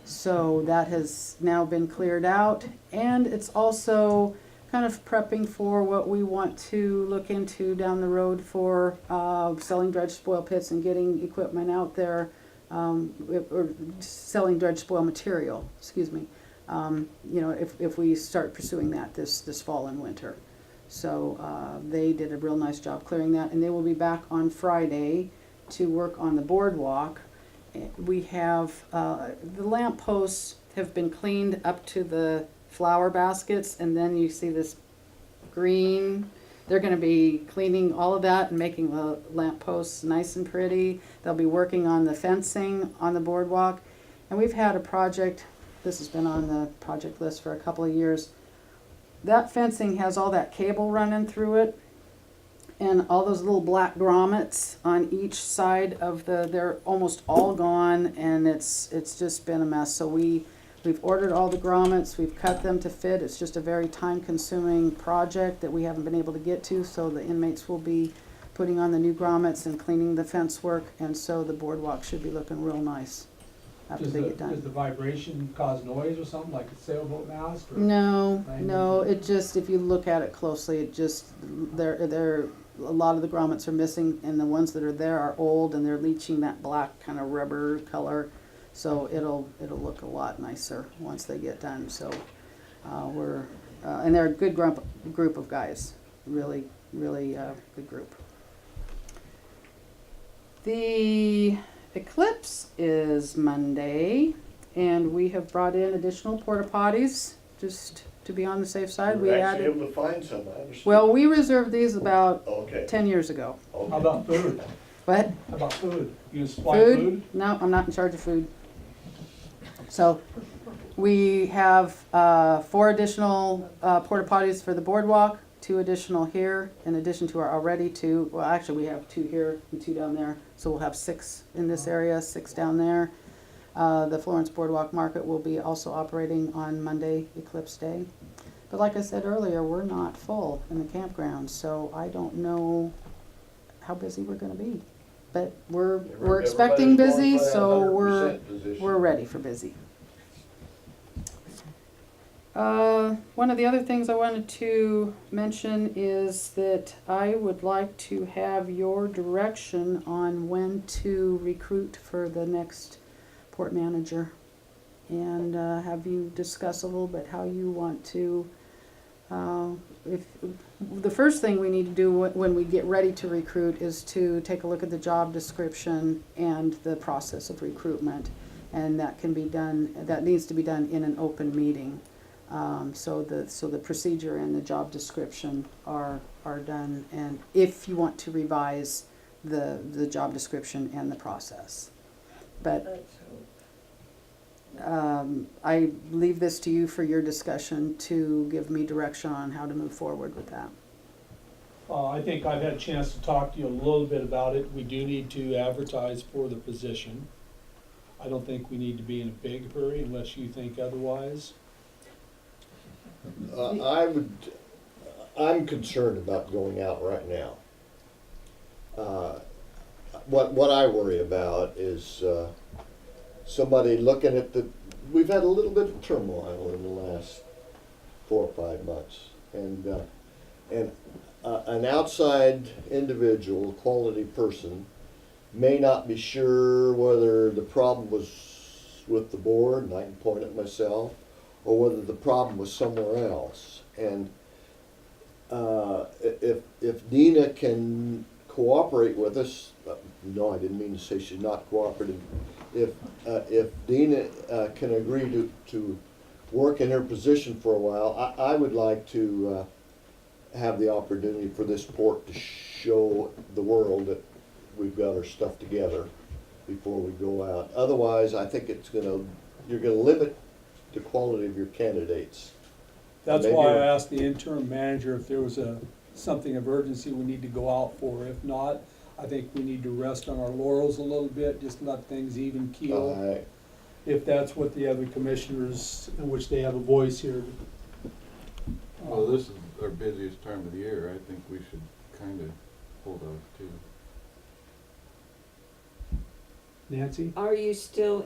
So that has now been cleared out, and it's also kind of prepping for what we want to look into down the road for selling dredge spoil pits and getting equipment out there, or selling dredge spoil material, excuse me. You know, if we start pursuing that this fall and winter. So they did a real nice job clearing that, and they will be back on Friday to work on the boardwalk. We have, the lamp posts have been cleaned up to the flower baskets, and then you see this green. They're gonna be cleaning all of that and making the lamp posts nice and pretty. They'll be working on the fencing on the boardwalk. And we've had a project, this has been on the project list for a couple of years. That fencing has all that cable running through it, and all those little black grommets on each side of they're almost all gone, and it's just been a mess. So we've ordered all the grommets, we've cut them to fit. It's just a very time-consuming project that we haven't been able to get to, so the inmates will be putting on the new grommets and cleaning the fence work, and so the boardwalk should be looking real nice after they get Does done. the vibration cause noise or something, like a sailboat mast? Or? No, it just, if you look at it closely, it just, a lot of the grommets are missing, and the ones that are there are old, and they're leaching that black kind of rubber color. So it'll look a lot nicer once they get done. So and they're a good group of guys, really good group. The eclipse is Monday, and we have brought in additional porta potties just to be on the safe side. We You're actually added. able to find some, I understand. Well, we reserved these about Okay. 10 years ago. Okay. How about food? What? How about food? You gonna supply food? No, I'm not in charge of food. So we have 4 additional porta potties for the boardwalk, 2 additional here, in addition to our already 2. Well, actually, we have 2 here and 2 down there. So we'll have 6 in this area, 6 down there. The Florence Boardwalk Market will be also operating on Monday, Eclipse Day. But like I said earlier, we're not full in the campground, so I don't know how busy we're gonna be. But we're expecting busy, so we're ready for busy. One of the other things I wanted to mention is that I would like to have your direction on when to recruit for the next port manager. And have you discuss a little bit how you want to, if, the first thing we need to do when we get ready to recruit is to take a look at the job description and the process of recruitment. And that can be done, that needs to be done in an open meeting. So the procedure and the job description are done, and if you want to revise the job description and the process. But I leave this to you for your discussion to give me direction on how to move forward with that. I think I've had a chance to talk to you a little bit about it. We do need to advertise for the position. I don't think we need to be in a big hurry unless you think otherwise. I'm concerned about going out right now. What I worry about is somebody looking at we've had a little bit of turmoil in the last 4 or 5 months. And an outside individual, quality person, may not be sure whether the problem was with the board, and I can point at myself, or whether the problem was somewhere else. And if Dina can cooperate with us, no, I didn't mean to say she's not cooperative. If Dina can agree to work in her position for a while, I would like to have the opportunity for this port to show the world that we've got our stuff together before we go out. Otherwise, I think you're gonna limit the quality of your candidates. That's Maybe why I you're- asked the interim manager if there was something of urgency we need to go out for. If not, I think we need to rest on our laurels a little bit, just let things even keel. If that's what the other commissioners, in which they have a voice here. Well, this is our busiest time of the year. I think we should kind of hold off too. Nancy? Are you still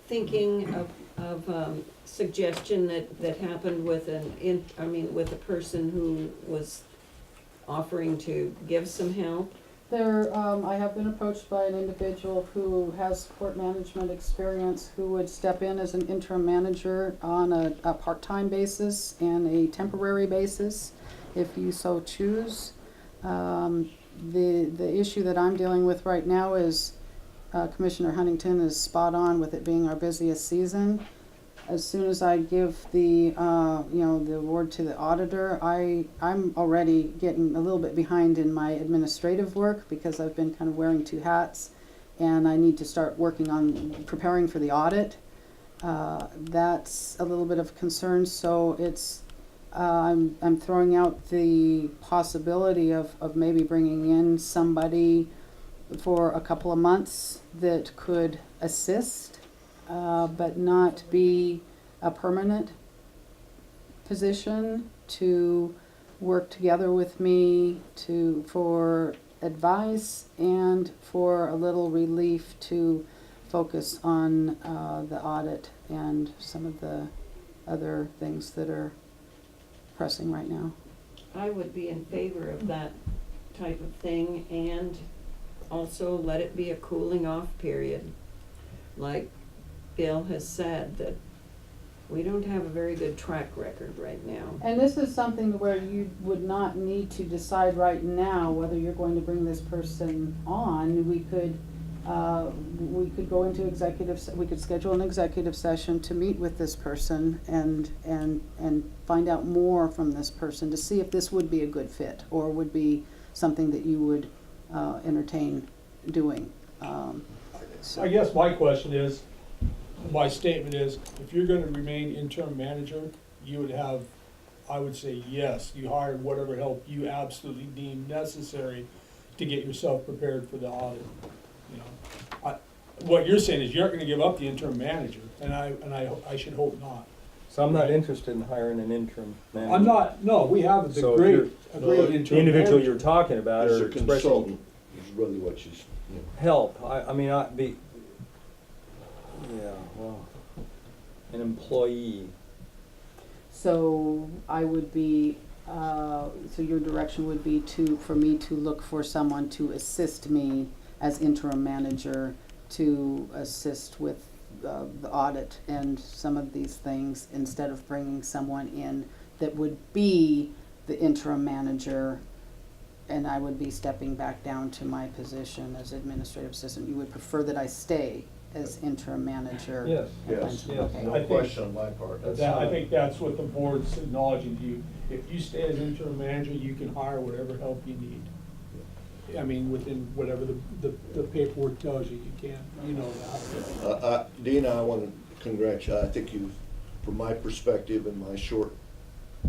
thinking of suggestion that happened with with a person who was offering to give some help? I have been approached by an individual who has port management experience who would step in as an interim manager on a part-time basis and a temporary basis, if you so choose. The issue that I'm dealing with right now is Commissioner Huntington is spot on with it being our busiest season. As soon as I give the award to the auditor, I'm already getting a little bit behind in my administrative work because I've been kind of wearing 2 hats, and I need to start working on preparing for the audit. That's a little bit of concern, so it's I'm throwing out the possibility of maybe bringing in somebody for a couple of months that could assist, but not be a permanent position, to work together with me for advice and for a little relief to focus on the audit and some of the other things that are pressing right now. I would be in favor of that type of thing, and also let it be a cooling off period. Like Bill has said, that we don't have a very good track record right now. And this is something where you would not need to decide right now whether you're going to bring this person on. We could go into we could schedule an executive session to meet with this person and find out more from this person to see if this would be a good fit or would be something that you would entertain doing. I guess my statement is, if you're gonna remain interim manager, you would have, I would say, yes, you hire whatever help you absolutely deem necessary to get yourself prepared for the audit. You know, what you're saying is you aren't gonna give up the interim manager, and I should hope not. So I'm not interested in hiring an interim manager. I'm not, no, we have So a if great you're- interim The individual manager. you're talking about As or a expressing consultant is really what she's, you know. help, I mean, yeah, well, an employee. So I would be, so your direction would be for me to look for someone to assist me as interim manager to assist with the audit and some of these things instead of bringing someone in that would be the interim manager and I would be stepping back down to my position as administrative assistant. You would prefer that I stay as interim manager? Yes. Yes. Yes. Okay. I No think- question on my part. That's I think that's what the board's acknowledging to you. If you stay as interim manager, you can hire whatever help you need. I mean, within whatever the paperwork tells you, you can, you know that. Dina, I want to congratulate, I think you, from my perspective and my short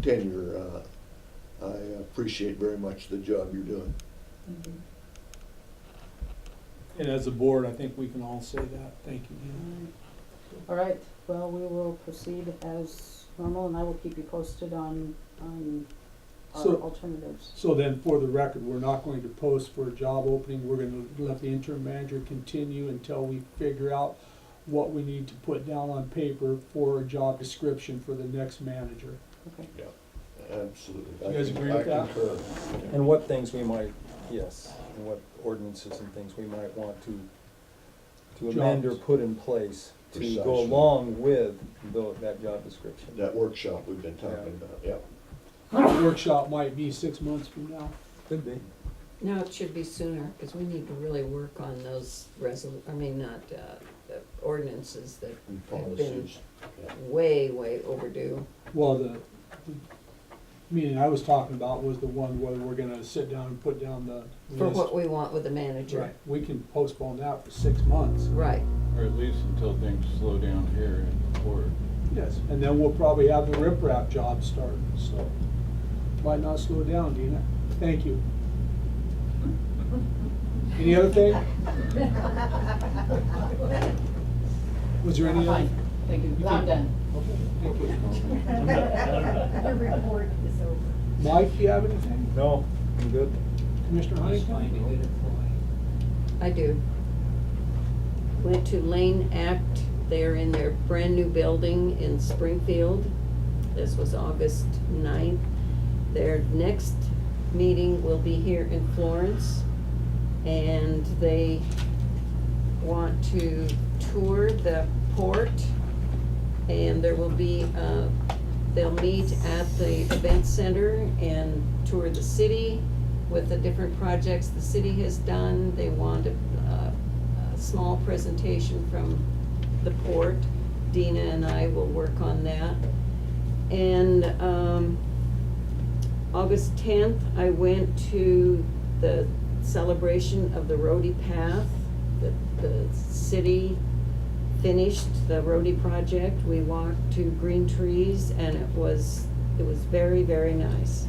tenure, I appreciate very much the job you're doing. And as a board, I think we can all say that. Thank you, Dean. All right, well, we will proceed as normal, and I will keep you posted on our So- alternatives. So then, for the record, we're not going to post for a job opening. We're gonna let the interim manager continue until we figure out what we need to put down on paper for a job description for the next manager. Okay. Absolutely. You guys agree with that? I concur. And what things we might, yes, and what ordinances and things we might want to amend or Jobs. put in place to Precisely. go along with that job description. That workshop we've been talking about, yep. The workshop might be 6 months from now. Could be. No, it should be sooner, because we need to really work on those the ordinances that And have been policies. Yeah. way overdue. Well, the meeting I was talking about was the one where we're gonna sit down and put down the For list. what we want with the manager. Right, we can postpone that for 6 months. Right. Or at least until things slow down here in court. Yes, and then we'll probably have the riprap job start, so might not slow down, Dina. Thank you. Any other thing? Was there any other? Fine, thank you, I'm done. Okay, thank you. Your report is over. Mike, do you have anything? No, I'm good. Commissioner Huntington? I do. Went to Lane Act, they're in their brand-new building in Springfield. This was August 9th. Their next meeting will be here in Florence, and they want to tour the port, and there will be, they'll meet at the event center and tour the city with the different projects the city has done. They want a small presentation from the port. Dina and I will work on that. And August 10th, I went to the celebration of the Roadie Path. The city finished the Roadie project. We walked to Green Trees, and it was very nice.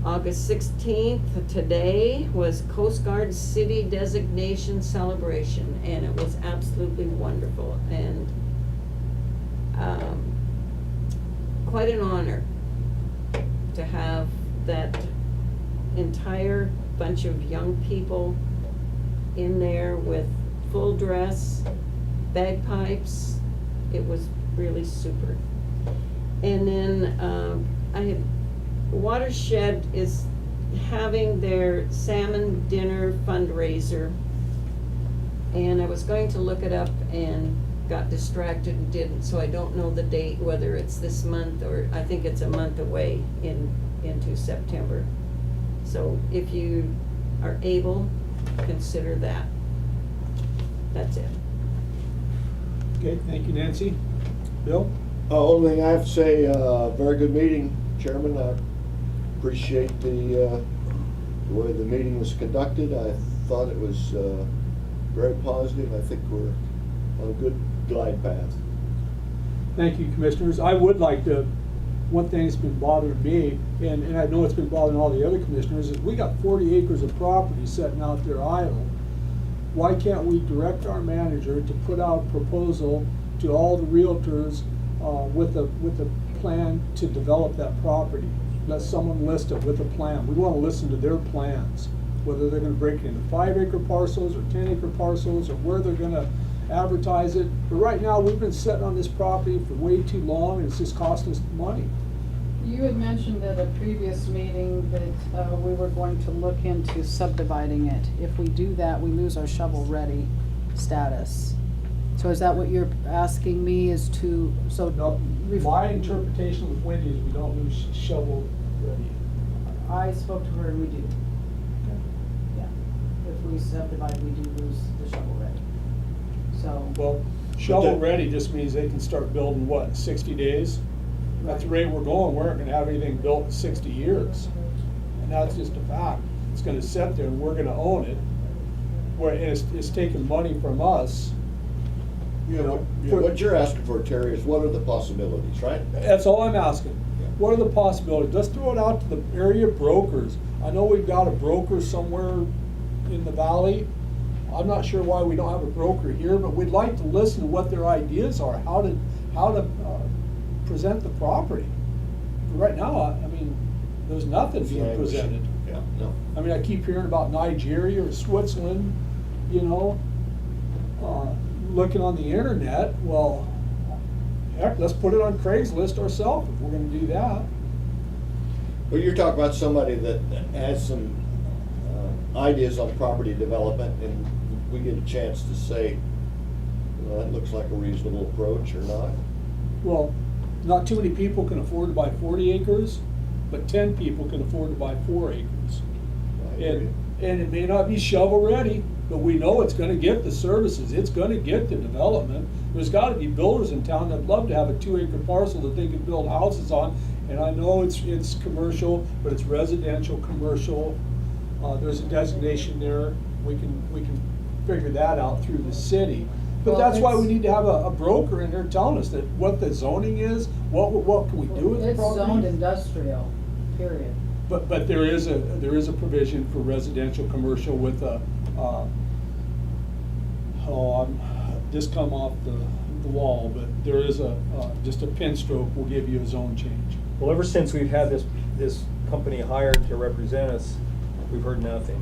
August 16th, today, was Coast Guard City Designation Celebration, and it was absolutely wonderful, and quite an honor to have that entire bunch of young people in there with full dress, bagpipes. It was really super. And then Watershed is having their salmon dinner fundraiser. And I was going to look it up and got distracted and didn't, so I don't know the date, whether it's this month or I think it's a month away into September. So if you are able, consider that. That's it. Okay, thank you, Nancy. Bill? Only thing I have to say, very good meeting, Chairman. I appreciate the way the meeting was conducted. I thought it was very positive. I think we're on a good glide path. Thank you, Commissioners. I would like to, one thing that's been bothering me, and I know it's been bothering all the other commissioners, is we got 40 acres of property sitting out there idle. why can't we direct our manager to put out a proposal to all the realtors with a plan to develop that property? Let someone list it with a plan. We wanna listen to their plans, whether they're gonna break it into 5-acre parcels or 10-acre parcels, or where they're gonna advertise it. But right now, we've been sitting on this property for way too long, and it's just costing us money. You had mentioned at a previous meeting that we were going to look into subdividing it. If we do that, we lose our shovel-ready status. So is that what you're asking me, is to, so? No, my interpretation with Wendy is we don't lose shovel ready. I spoke to her and we do. Yeah, if we subdivide, we do lose the shovel-ready. So, Well, shovel ready just means they can start building, what, 60 days? At the rate we're going, we aren't gonna have anything built in 60 years. And that's just a fact. It's gonna sit there and we're gonna own it. Where it's taking money from us. You know, What you're asking for, Terry, is what are the possibilities, right? that's all I'm asking. What are the possibilities? Let's throw it out to the area brokers. I know we've got a broker somewhere in the valley. I'm not sure why we don't have a broker here, but we'd like to listen to what their ideas are, how to present the property. Right now, I mean, there's nothing being presented. Yeah, no. I mean, I keep hearing about Nigeria or Switzerland, you know, looking on the internet. Well, heck, let's put it on Craigslist ourselves if we're gonna do that. Well, you're talking about somebody that has some ideas on property development, and we get a chance to say, well, that looks like a reasonable approach or not. Well, not too many people can afford to buy 40 acres, but 10 people can afford to buy 4 acres. I agree. And it may not be shovel-ready, but we know it's gonna get the services, it's gonna get the development. There's gotta be builders in town that'd love to have a 2-acre parcel that they could build houses on. And I know it's commercial, but it's residential, commercial. There's a designation there. We can figure that out through the city. But Well, that's why we it's- need to have a broker in there telling us that what the zoning is, what can we do with the it's zoned property? industrial, period. But there is a provision for residential, commercial with a, I'm just come off the wall, but there is just a pin stroke will give you a zone change. Well, ever since we've had this company hired to represent us, we've heard nothing.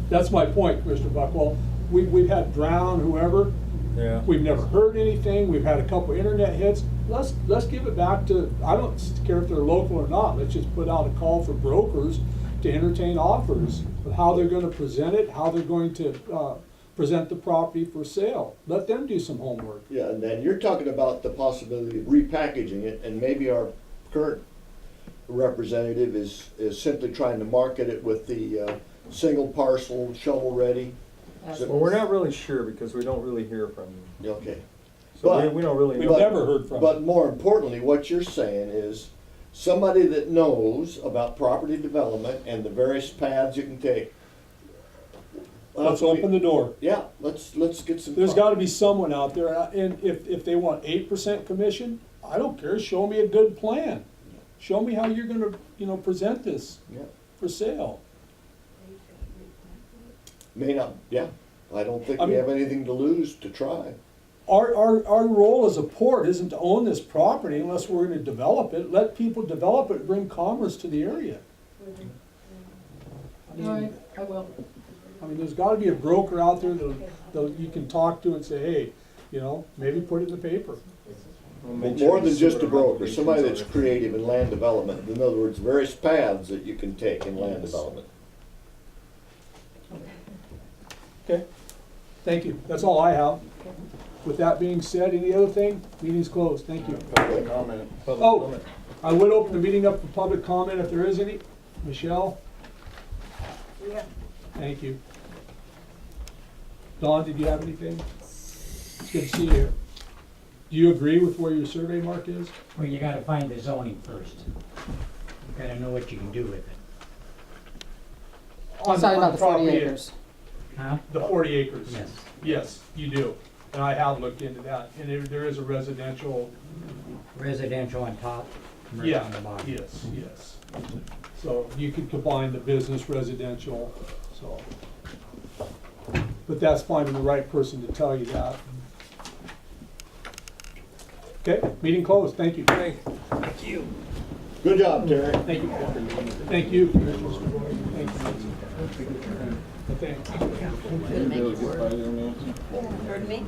That's my point, Mr. Buckwell. We've had Brown, whoever, Yeah. we've never heard anything, we've had a couple internet hits. Let's give it back to, I don't care if they're local or not, let's just put out a call for brokers to entertain offers of how they're gonna present it, how they're going to, present the property for sale. Let them do some homework. Yeah, and then you're talking about the possibility of repackaging it, and maybe our current representative is simply trying to market it with the single parcel, shovel-ready. Well, we're not really sure because we don't really hear from them. Okay. So we don't really We've know. never heard from But them. more importantly, what you're saying is, somebody that knows about property development and the various paths you can take. Let's open the door. Yeah, let's get some. There's gotta be someone out there, and if they want 8% commission, I don't care, show me a good plan. Show me how you're gonna, present this Yeah. for sale. May not, yeah, I don't think I we mean- have anything to lose to try. Our role as a port isn't to own this property unless we're gonna develop it. Let people develop it, bring commerce to the area. All right, I will. I mean, there's gotta be a broker out there that you can talk to and say, hey, maybe put it in the paper. We'll make More sure than we just see a what our broker, somebody that's obligations are. creative in land development, in other words, various paths that you can take in land Yes. development. Okay, thank you. That's all I have. With that being said, any other thing? Meeting's closed. Thank you. Public comment. Public Oh, comment. I would open the meeting up for public comment if there is any. Michelle? Yeah. Thank you. Dawn, did you have anything? It's good to see you here. Do you agree with where your survey mark is? Well, you gotta find the zoning first. You gotta know what you can do with it. Sorry about the 40 property, acres. Huh? The 40 acres? Yes. Yes, you do. And I have looked into that. And there is a residential, Residential on top, commercial yeah, on the bottom. yes. So you could combine the business residential, so. but that's finding the right person to tell you that. Okay, meeting closed, thank you. Thank you. Good job, Terry. Thank you. Thank you, Commissioner Spivey. Thank you. Thank you. Gonna make it work. Pardon me?